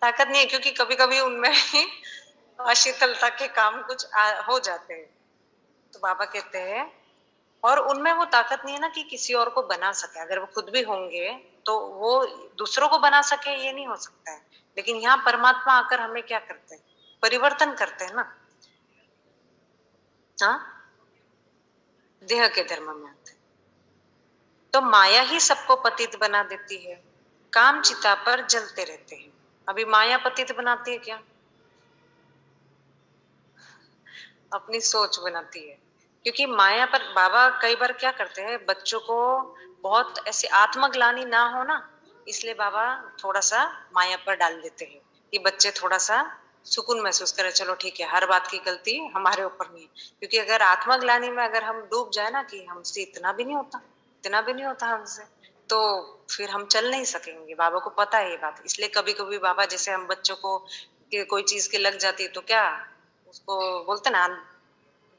ताकत नहीं है, क्योंकि कभी कभी उनमें ही अशीतलता के काम कुछ हो जाते हैं। तो बाबा कहते हैं, और उनमें वो ताकत नहीं है ना कि किसी और को बना सके। अगर वो खुद भी होंगे तो वो दूसरों को बना सके, ये नहीं हो सकता है। लेकिन यहाँ परमात्मा आकर हमें क्या करते हैं, परिवर्तन करते हैं ना। हाँ, देह के धर्म में आते हैं। तो माया ही सबको पतित बना देती है, काम चिता पर जलते रहते हैं। अभी माया पतित बनाती है क्या? अपनी सोच बनाती है। क्योंकि माया पर बाबा कई बार क्या करते हैं, बच्चों को बहुत ऐसी आत्मग्लानि ना हो ना, इसलिए बाबा थोड़ा सा माया पर डाल देते हैं कि बच्चे थोड़ा सा सुकून महसूस करें, चलो ठीक है, हर बात की गलती हमारे ऊपर नहीं है। क्योंकि अगर आत्मग्लानि में अगर हम डूब जाए ना कि हमसे इतना भी नहीं होता, इतना भी नहीं होता हमसे, तो फिर हम चल नहीं सकेंगे। बाबा को पता है ये बात, इसलिए कभी कभी बाबा, जैसे हम बच्चों को कि कोई चीज की लग जाती है तो क्या उसको बोलते ना,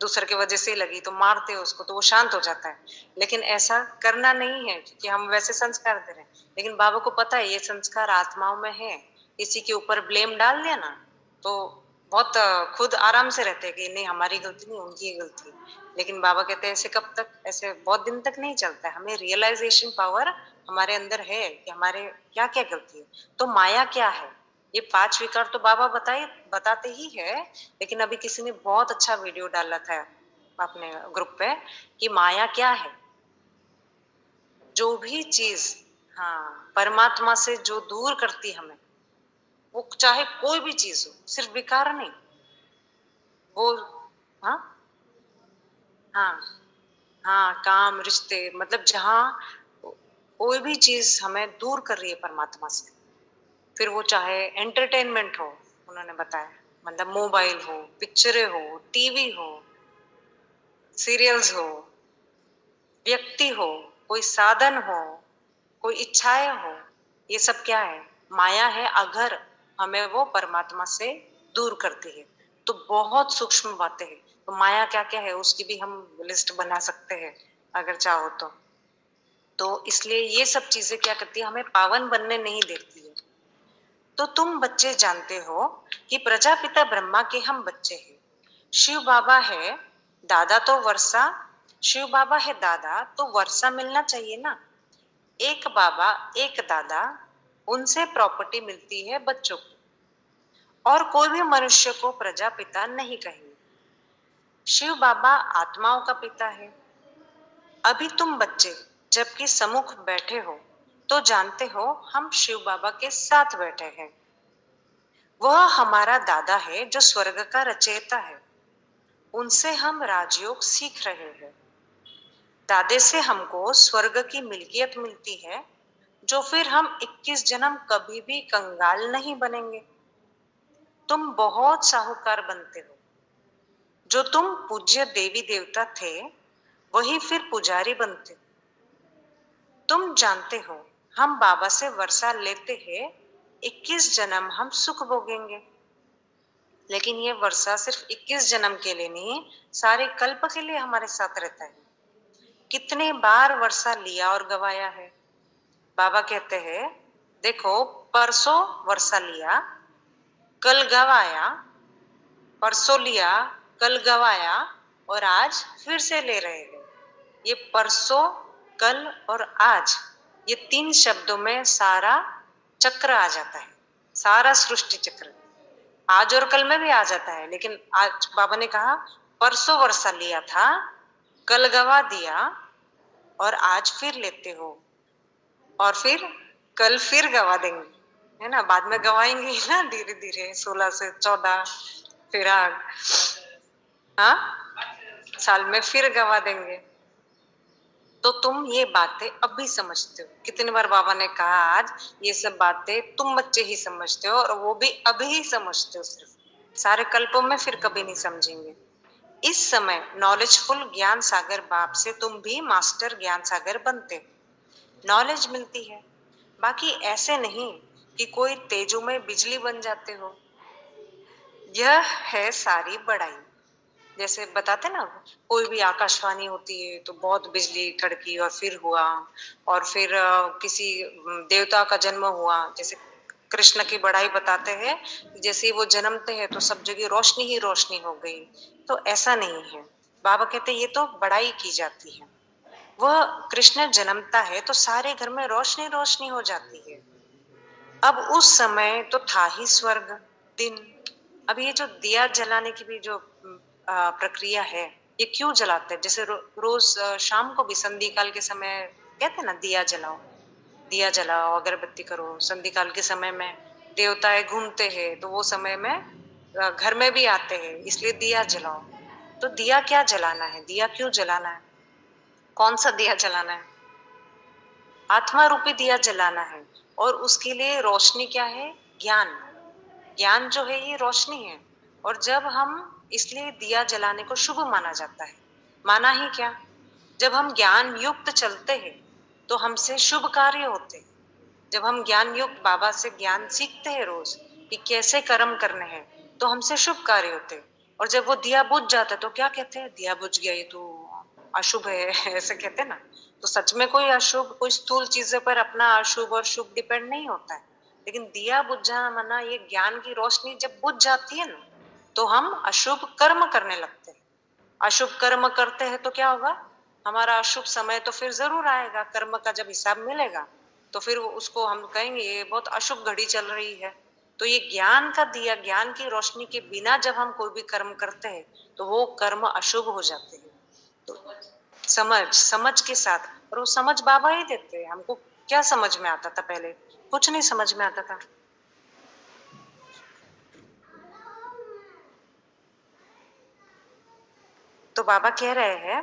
दूसरे की वजह से ही लगी तो मारते हो उसको तो वो शांत हो जाता है। लेकिन ऐसा करना नहीं है क्योंकि हम वैसे संस्कार दे रहे हैं, लेकिन बाबा को पता है ये संस्कार आत्माओं में है। किसी के ऊपर ब्लेम डाल दिया ना तो बहुत खुद आराम से रहते हैं कि नहीं हमारी गलती नहीं, उनकी गलती। लेकिन बाबा कहते हैं ऐसे कब तक, ऐसे बहुत दिन तक नहीं चलता है। हमें रियलाइजेशन पावर हमारे अंदर है कि हमारे क्या क्या गलती है। तो माया क्या है, ये 5 विकार तो बाबा बताते ही है। लेकिन अभी किसी ने बहुत अच्छा वीडियो डाला था अपने ग्रुप पे कि माया क्या है। जो भी चीज, हाँ, परमात्मा से जो दूर करती हमें, वो चाहे कोई भी चीज हो, सिर्फ विकार नहीं, वो, हाँ, हाँ, हाँ, काम, रिश्ते, मतलब जहाँ कोई भी चीज हमें दूर कर रही है परमात्मा से, फिर वो चाहे एंटरटेनमेंट हो, उन्होंने बताया, मतलब मोबाइल हो, पिक्चरें हो, टीवी हो, सीरियल्स हो, व्यक्ति हो, कोई साधन हो, कोई इच्छाएं हो, ये सब क्या है, माया है। अगर हमें वो परमात्मा से दूर करती है तो बहुत सूक्ष्म बातें हैं। तो माया क्या क्या है उसकी भी हम लिस्ट बना सकते हैं अगर चाहो तो इसलिए ये सब चीजें क्या करती है, हमें पावन बनने नहीं देती है। तो तुम बच्चे जानते हो कि प्रजापिता ब्रह्मा के हम बच्चे हैं। शिव बाबा है दादा तो वर्षा, शिव बाबा है दादा तो वर्षा मिलना चाहिए ना। एक बाबा एक दादा, उनसे प्रॉपर्टी मिलती है बच्चों को, और कोई भी मनुष्य को प्रजापिता नहीं कहेंगे। शिव बाबा आत्माओं का पिता है। अभी तुम बच्चे जबकि सम्मुख बैठे हो तो जानते हो हम शिव बाबा के साथ बैठे हैं। वह हमारा दादा है जो स्वर्ग का रचयिता है। उनसे हम राजयोग सीख रहे हैं। दादे से हमको स्वर्ग की मिल्कियत मिलती है, जो फिर हम 21 जन्म कभी भी कंगाल नहीं बनेंगे। तुम बहुत साहूकार बनते हो। जो तुम पूज्य देवी देवता थे वही फिर पुजारी बनते। तुम जानते हो हम बाबा से वर्षा लेते हैं, 21 जन्म हम सुख भोगेंगे। लेकिन ये वर्षा सिर्फ 21 जन्म के लिए नहीं, सारे कल्प के लिए हमारे साथ रहता है। कितने बार वर्षा लिया और गवाया है। बाबा कहते हैं देखो, परसों वर्षा लिया, कल गवाया, परसों लिया, कल गवाया, और आज फिर से ले रहे हैं। ये परसों, कल और आज, ये 3 शब्दों में सारा चक्र आ जाता है, सारा सृष्टि चक्र। आज और कल में भी आ जाता है, लेकिन आज बाबा ने कहा परसों वर्षा लिया था, कल गवा दिया, और आज फिर लेते हो, और फिर कल फिर गवा देंगे, है ना, बाद में गवाएंगे ही ना, धीरे धीरे 16 से 14, फिर हाँ, साल में फिर गवा देंगे। तो तुम ये बातें अभी समझते हो। कितनी बार बाबा ने कहा आज ये सब बातें तुम बच्चे ही समझते हो, और वो भी अभी ही समझते हो, सिर्फ सारे कल्पों में फिर कभी नहीं समझेंगे। इस समय नॉलेजफुल ज्ञान सागर बाप से तुम भी मास्टर ज्ञान सागर बनते हो, नॉलेज मिलती है। बाकी ऐसे नहीं कि कोई तेजो में बिजली बन जाते हो। यह है सारी बड़ाई। जैसे बताते ना, कोई भी आकाशवाणी होती है तो बहुत बिजली कड़की और फिर हुआ, और फिर किसी देवता का जन्म हुआ, जैसे कृष्ण की बड़ाई बताते हैं, जैसे ही वो जन्मते हैं तो सब जगह रोशनी ही रोशनी हो गई। तो ऐसा नहीं है। बाबा कहते हैं ये तो बड़ाई की जाती है। वह कृष्ण जन्मता है तो सारे घर में रोशनी रोशनी हो जाती है। अब उस समय तो था ही स्वर्ग दिन। अब ये जो दिया जलाने की भी जो प्रक्रिया है, ये क्यों जलाते हैं? जैसे रोज शाम को भी संधि काल के समय कहते हैं ना, दिया जलाओ, दिया जलाओ, अगरबत्ती करो। संधि काल के समय में देवताएं घूमते हैं तो वो समय में घर में भी आते हैं, इसलिए दिया जलाओ। तो दिया क्या जलाना है, दिया क्यों जलाना है, कौन सा दिया जलाना है, आत्मा रूपी दिया जलाना है। और उसके लिए रोशनी क्या है, ज्ञान। ज्ञान जो है ये रोशनी है। और जब हम, इसलिए दिया जलाने को शुभ माना जाता है। माना ही क्या, जब हम ज्ञान युक्त चलते हैं तो हमसे शुभ कार्य होते हैं। जब हम ज्ञान युक्त बाबा से ज्ञान सीखते हैं रोज कि कैसे कर्म करने हैं, तो हमसे शुभ कार्य होते हैं। और जब वो दिया बुझ जाता है तो क्या कहते हैं, दिया बुझ गया, ये तो अशुभ है ऐसे कहते हैं ना। तो सच में कोई अशुभ, कोई स्थूल चीजों पर अपना अशुभ और शुभ डिपेंड नहीं होता है। लेकिन दिया बुझ जाना माना ये ज्ञान की रोशनी जब बुझ जाती है ना, तो हम अशुभ कर्म करने लगते हैं। अशुभ कर्म करते हैं तो क्या होगा, हमारा अशुभ समय तो फिर जरूर आएगा। कर्म का जब हिसाब मिलेगा तो फिर उसको हम कहेंगे ये बहुत अशुभ घड़ी चल रही है। तो ये ज्ञान का दिया, ज्ञान की रोशनी के बिना जब हम कोई भी कर्म करते हैं तो वो कर्म अशुभ हो जाते हैं। तो समझ, समझ के साथ, और वो समझ बाबा ही देते हैं हमको। क्या समझ में आता था पहले, कुछ नहीं समझ में आता था। तो बाबा कह रहे हैं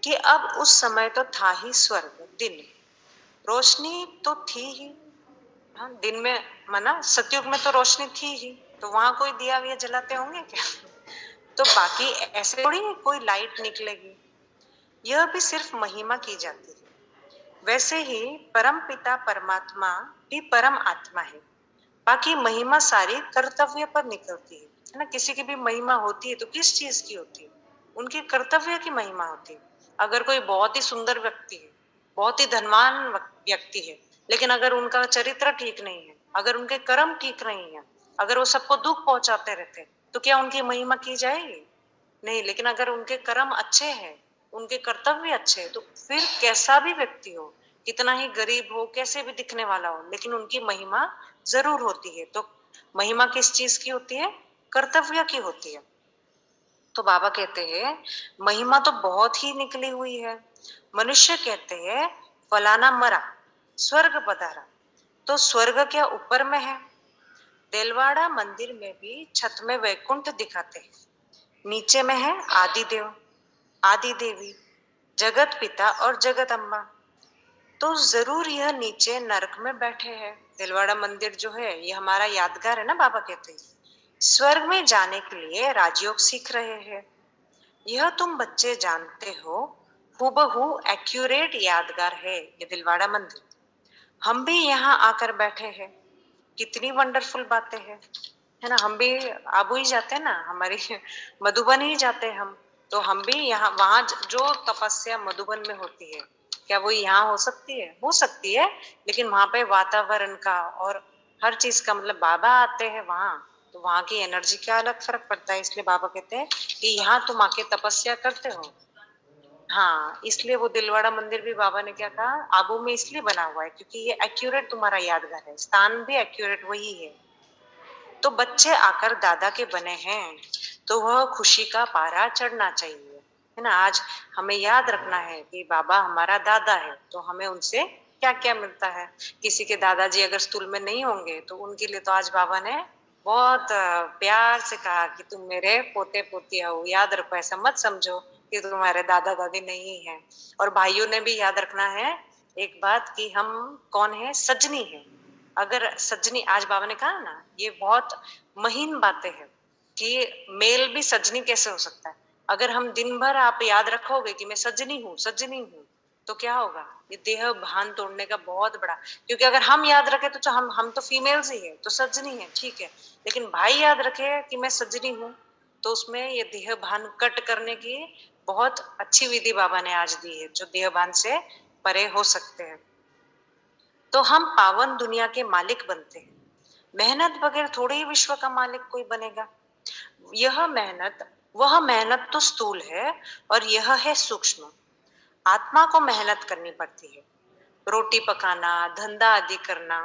कि अब उस समय तो था ही स्वर्ग, दिन, रोशनी तो थी ही। हाँ, दिन में माना सतयुग में तो रोशनी थी ही, तो वहां कोई दिया विया जलाते होंगे क्या तो बाकी ऐसे थोड़ी कोई लाइट निकलेगी। यह भी सिर्फ महिमा की जाती है। वैसे ही परम पिता परमात्मा भी परम आत्मा है। बाकी महिमा सारी कर्तव्य पर निकलती है ना। किसी की भी महिमा होती है तो किस चीज की होती है, उनके कर्तव्य की महिमा होती है। अगर कोई बहुत ही सुंदर व्यक्ति है, बहुत ही धनवान व्यक्ति है, लेकिन अगर उनका चरित्र ठीक नहीं है, अगर उनके कर्म ठीक नहीं है, अगर वो सबको दुख पहुंचाते रहते, तो क्या उनकी महिमा की जाएगी, नहीं। लेकिन अगर उनके कर्म अच्छे हैं, उनके कर्तव्य अच्छे हैं, तो फिर कैसा भी व्यक्ति हो, कितना ही गरीब हो, कैसे भी दिखने वाला हो, लेकिन उनकी महिमा जरूर होती है। तो महिमा किस चीज की होती है, कर्तव्य की होती है। तो बाबा कहते हैं महिमा तो बहुत ही निकली हुई है। मनुष्य कहते हैं फलाना मरा, स्वर्ग पधारा, तो स्वर्ग क्या ऊपर में है। देलवाड़ा मंदिर में भी छत में वैकुंठ दिखाते हैं, नीचे में है आदिदेव, आदि देवी, जगत पिता और जगत अम्बा। तो जरूर यह नीचे नरक में बैठे हैं। दिलवाड़ा मंदिर जो है ये हमारा यादगार है ना। बाबा कहते हैं स्वर्ग में जाने के लिए राजयोग सीख रहे हैं। यह तुम बच्चे जानते हो, हूबहू एक्यूरेट यादगार है ये दिलवाड़ा मंदिर। हम भी यहाँ आकर बैठे हैं, कितनी वंडरफुल बातें हैं, है ना। हम भी आबू ही जाते हैं ना, हमारी मधुबन ही जाते हैं हम। तो हम भी यहाँ, वहां जो तपस्या मधुबन में होती है, क्या वो यहाँ हो सकती है, हो सकती है। लेकिन वहां पे वातावरण का और हर चीज का मतलब, बाबा आते हैं वहां, तो वहां की एनर्जी का अलग फर्क पड़ता है। इसलिए बाबा कहते हैं कि यहाँ तुम आके तपस्या करते हो। हाँ, इसलिए वो दिलवाड़ा मंदिर भी बाबा ने क्या कहा, आबू में इसलिए बना हुआ है क्योंकि ये एक्यूरेट तुम्हारा यादगार है, स्थान भी एक्यूरेट वही है। तो बच्चे आकर दादा के बने हैं, तो वह खुशी का पारा चढ़ना चाहिए, है ना। आज हमें याद रखना है कि बाबा हमारा दादा है, तो हमें उनसे क्या क्या मिलता है। किसी के दादाजी अगर स्कूल में नहीं होंगे तो उनके लिए तो आज बाबा ने बहुत प्यार से कहा कि तुम मेरे पोते पोतिया हो, याद रखो, ऐसा मत समझो कि तुम्हारे दादा दादी नहीं है। और भाइयों ने भी याद रखना है एक बात कि हम कौन है, सजनी है। अगर सजनी, आज बाबा ने कहा ना, ये बहुत महीन बातें हैं कि मेल भी सजनी कैसे हो सकता है। अगर हम दिन भर आप याद रखोगे कि मैं सजनी हूँ, सजनी हूँ, तो क्या होगा, ये देह भान तोड़ने का बहुत बड़ा। क्योंकि अगर हम याद रखे तो हम तो फीमेल्स ही है, तो सजनी है, ठीक है। लेकिन भाई याद रखे कि मैं सजनी हूँ, तो उसमें ये देह भान कट करने की बहुत अच्छी विधि बाबा ने आज दी है, जो देह भान से परे हो सकते हैं। तो हम पावन दुनिया के मालिक बनते हैं। मेहनत बगैर थोड़ी ही विश्व का मालिक कोई बनेगा। यह मेहनत, वह मेहनत तो स्थूल है और यह है सूक्ष्म। आत्मा को मेहनत करनी पड़ती है, रोटी पकाना, धंधा आदि करना।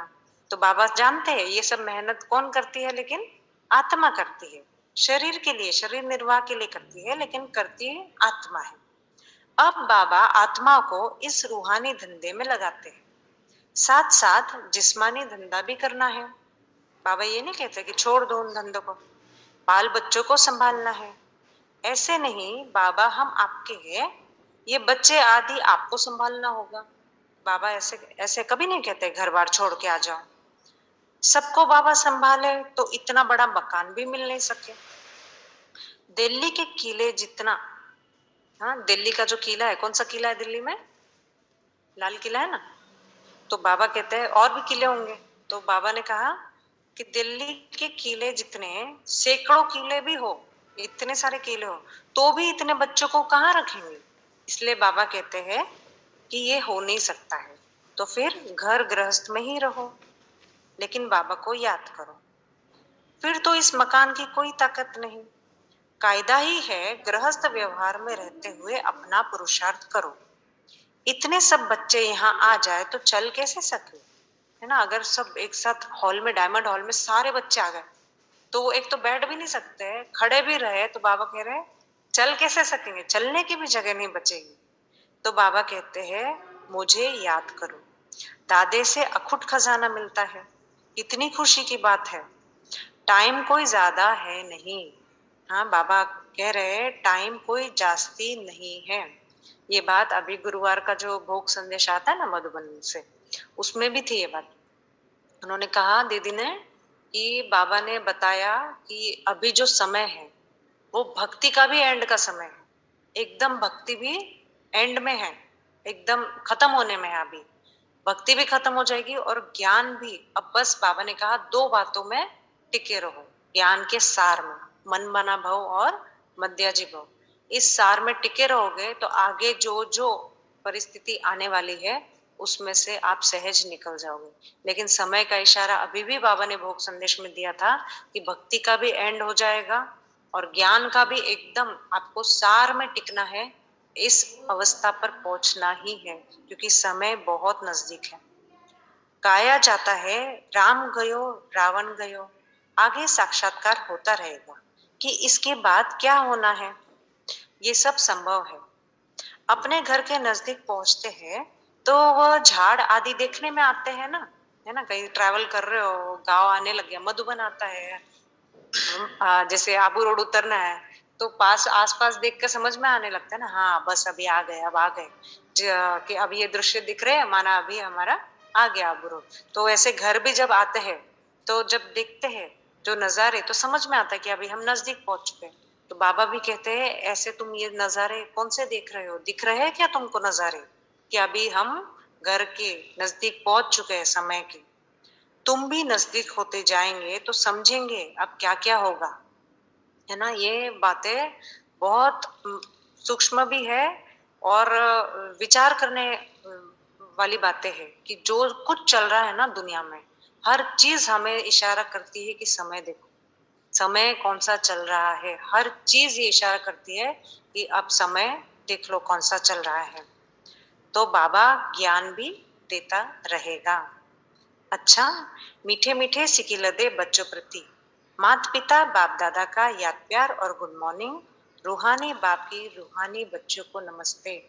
तो बाबा जानते हैं ये सब मेहनत कौन करती है, लेकिन आत्मा करती है। शरीर के लिए, शरीर निर्वाह के लिए करती है, लेकिन करती आत्मा है। अब बाबा आत्मा को इस रूहानी धंधे में लगाते हैं, साथ साथ जिस्मानी धंधा भी करना है। बाबा ये नहीं कहते कि छोड़ दो उन धंधों को, बाल बच्चों को संभालना है, ऐसे नहीं बाबा, हम आपके हैं, ये बच्चे आदि आपको संभालना होगा। बाबा ऐसे ऐसे कभी नहीं कहते घर बार छोड़ के आ जाओ। सबको बाबा संभाले तो इतना बड़ा मकान भी मिल नहीं सके। दिल्ली के किले जितना, हाँ दिल्ली का जो किला है, कौन सा किला है दिल्ली में? लाल किला है ना। तो बाबा कहते हैं और भी किले होंगे। तो बाबा ने कहा कि दिल्ली के किले जितने, सैकड़ों किले भी हो, इतने सारे किले हो, तो भी इतने बच्चों को कहाँ रखेंगे। इसलिए बाबा कहते हैं कि ये हो नहीं सकता है, तो फिर घर गृहस्थ में ही रहो, लेकिन बाबा को याद करो। फिर तो इस मकान की कोई ताकत नहीं। कायदा ही है गृहस्थ व्यवहार में रहते हुए अपना पुरुषार्थ करो। इतने सब बच्चे यहाँ आ जाए तो चल कैसे सके, है ना। अगर सब एक साथ हॉल में, डायमंड हॉल में सारे बच्चे आ गए तो वो एक तो बैठ भी नहीं सकते, खड़े भी रहे तो बाबा कह रहे हैं चल कैसे सकेंगे, चलने की भी जगह नहीं बचेगी। तो बाबा कहते हैं मुझे याद करो, दादे से अखुट खजाना मिलता है, इतनी खुशी की बात है। टाइम कोई ज्यादा है नहीं। हाँ बाबा कह रहे हैं टाइम कोई जास्ती नहीं है। ये बात अभी गुरुवार का जो भोग संदेश आता है ना मधुबन से, उसमें भी थी ये बात। उन्होंने कहा दीदी ने कि बाबा ने बताया कि अभी जो समय है वो भक्ति का भी एंड का समय है। एकदम भक्ति भी एंड में है, एकदम खत्म होने में है। अभी भक्ति भी खत्म हो जाएगी और ज्ञान भी। अब बस बाबा ने कहा दो बातों में टिके रहो, ज्ञान के सार में, मन बना भव और मध्याजी भव। इस सार में टिके रहोगे तो आगे जो जो परिस्थिति आने वाली है उसमें से आप सहज निकल जाओगे। लेकिन समय का इशारा अभी भी बाबा ने भोग संदेश में दिया था कि भक्ति का भी एंड हो जाएगा और ज्ञान का भी एकदम आपको सार में टिकना है। इस अवस्था पर पहुंचना ही है क्योंकि समय बहुत नजदीक है। गाया जाता है राम गयो रावण गयो, आगे साक्षात्कार होता रहेगा कि इसके बाद क्या होना है। ये सब संभव है। अपने घर के नजदीक पहुंचते हैं तो वह झाड़ आदि देखने में आते हैं ना, है ना। कहीं ट्रैवल कर रहे हो, गांव आने लग गया, मधुबन आता है, जैसे आबू रोड उतरना है तो पास आसपास देख कर समझ में आने लगता है ना, हाँ बस अभी आ गए, अब आ गए, कि अब ये दृश्य दिख रहे हैं माना अभी हमारा आ गया आबू रोड। तो ऐसे घर भी जब आते हैं तो जब देखते हैं जो नजारे तो समझ में आता है कि अभी हम नजदीक पहुंच चुके हैं। तो बाबा भी कहते हैं ऐसे तुम ये नजारे कौन से देख रहे हो, दिख रहे हैं क्या तुमको नजारे कि अभी हम घर के नजदीक पहुंच चुके हैं समय के। तुम भी नजदीक होते जाएंगे तो समझेंगे अब क्या क्या होगा, है ना। ये बातें बहुत सूक्ष्म भी है और विचार करने वाली बातें हैं कि जो कुछ चल रहा है ना दुनिया में, हर चीज हमें इशारा करती है कि समय देखो, समय कौन सा चल रहा है। हर चीज ये इशारा करती है कि अब समय देख लो कौन सा चल रहा है। तो बाबा ज्ञान भी देता रहेगा। अच्छा, मीठे मीठे सिकिलदे बच्चों प्रति माता पिता बाप दादा का याद प्यार और गुड मॉर्निंग। रूहानी बाप की रूहानी बच्चों को नमस्ते।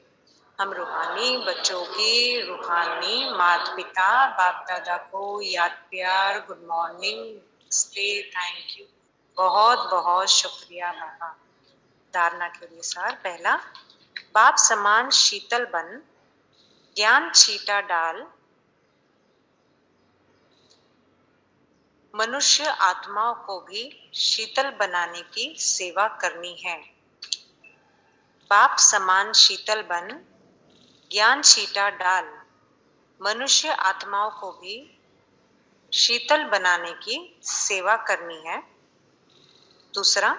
हम रूहानी बच्चों की रूहानी माता पिता बाप दादा को याद प्यार, गुड मॉर्निंग, नमस्ते, थैंक यू, बहुत बहुत शुक्रिया बाबा। धारणा के लिए सार, पहला, बाप समान शीतल बन, ज्ञान छीटा डाल, मनुष्य आत्माओं को भी शीतल बनाने की सेवा करनी है। बाप समान शीतल बन, ज्ञान छीटा डाल, मनुष्य आत्माओं को भी शीतल बनाने की सेवा करनी है। दूसरा,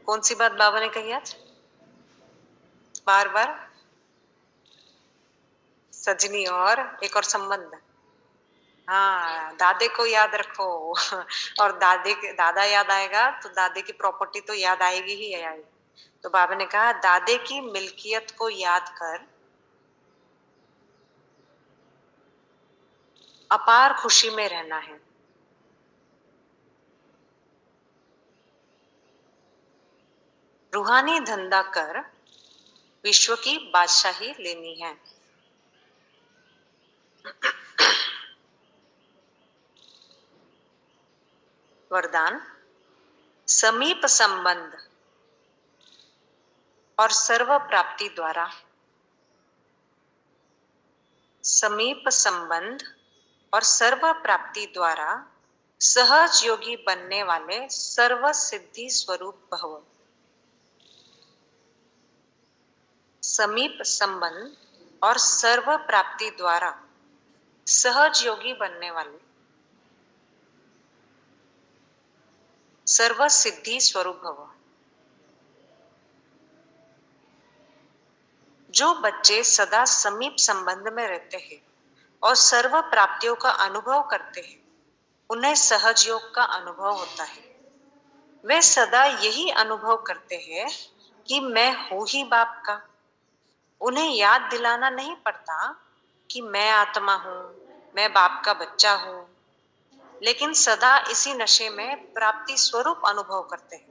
कौन सी बात बाबा ने कही आज बार बार? सजनी और एक और संबंध, हाँ दादे को याद रखो। और दादा याद आएगा तो दादे की प्रॉपर्टी तो याद आएगी ही आएगी। तो बाबा ने कहा दादे की मिल्कियत को याद कर अपार खुशी में रहना है। रूहानी धंधा कर विश्व की बादशाही लेनी है। वरदान, समीप संबंध और सर्व प्राप्ति द्वारा, समीप संबंध और सर्व प्राप्ति द्वारा सहज योगी बनने वाले सर्व सिद्धि स्वरूप भव। समीप संबंध और सर्व प्राप्ति द्वारा सहज योगी बनने वाले सर्व सिद्धि स्वरूप भव। जो बच्चे सदा समीप संबंध में रहते हैं और सर्व प्राप्तियों का अनुभव करते हैं, उन्हें सहज योग का अनुभव होता है। वे सदा यही अनुभव करते हैं कि मैं हूं ही बाप का। उन्हें याद दिलाना नहीं पड़ता कि मैं आत्मा हूं, मैं बाप का बच्चा हूं, लेकिन सदा इसी नशे में प्राप्ति स्वरूप अनुभव करते हैं।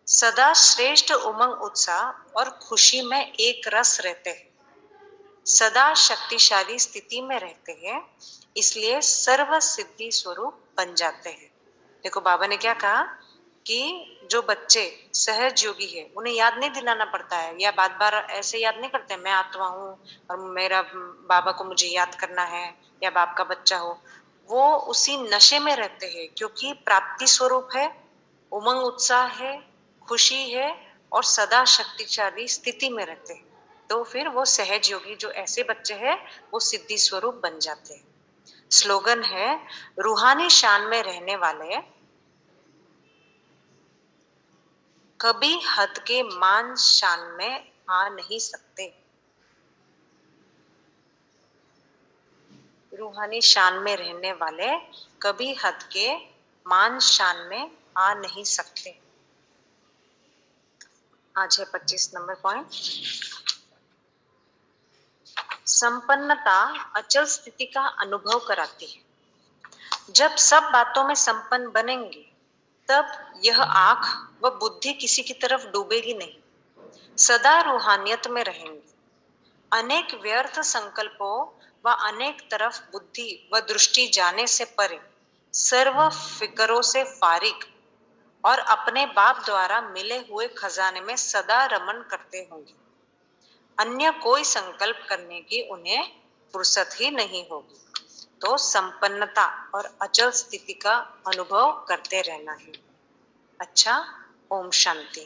सदा श्रेष्ठ उमंग उत्साह और खुशी में एक रस रहते हैं, सदा शक्तिशाली स्थिति में रहते हैं, इसलिए सर्व सिद्धि स्वरूप बन जाते हैं। देखो बाबा ने क्या कहा कि जो बच्चे सहज योगी है उन्हें याद नहीं दिलाना पड़ता है, या बार बार ऐसे याद नहीं करते मैं आत्मा हूं और मेरा बाबा को मुझे याद करना है, या बाप का बच्चा हो। वो उसी नशे में रहते हैं क्योंकि प्राप्ति स्वरूप है, उमंग उत्साह है, खुशी है और सदा शक्तिशाली स्थिति में रहते हैं। तो फिर वो सहज योगी जो ऐसे बच्चे हैं वो सिद्धि स्वरूप बन जाते हैं। स्लोगन है, रूहानी शान में रहने वाले कभी हद के मान शान में आ नहीं सकते। रूहानी शान में रहने वाले कभी हद के मान शान में आ नहीं सकते। आज है 25 नंबर पॉइंट। संपन्नता अचल स्थिति का अनुभव कराती है। जब सब बातों में संपन्न बनेंगे तब यह आंख व बुद्धि किसी की तरफ डूबेगी नहीं, सदा रूहानियत में रहेंगे। अनेक व्यर्थ संकल्पों व अनेक तरफ बुद्धि व दृष्टि जाने से परे सर्व फिक्रों से फारिग और अपने बाप द्वारा मिले हुए खजाने में सदा रमन करते होंगे। अन्य कोई संकल्प करने की उन्हें फुर्सत ही नहीं होगी। तो संपन्नता और अचल स्थिति का अनुभव करते रहना है। अच्छा, ओम शांति।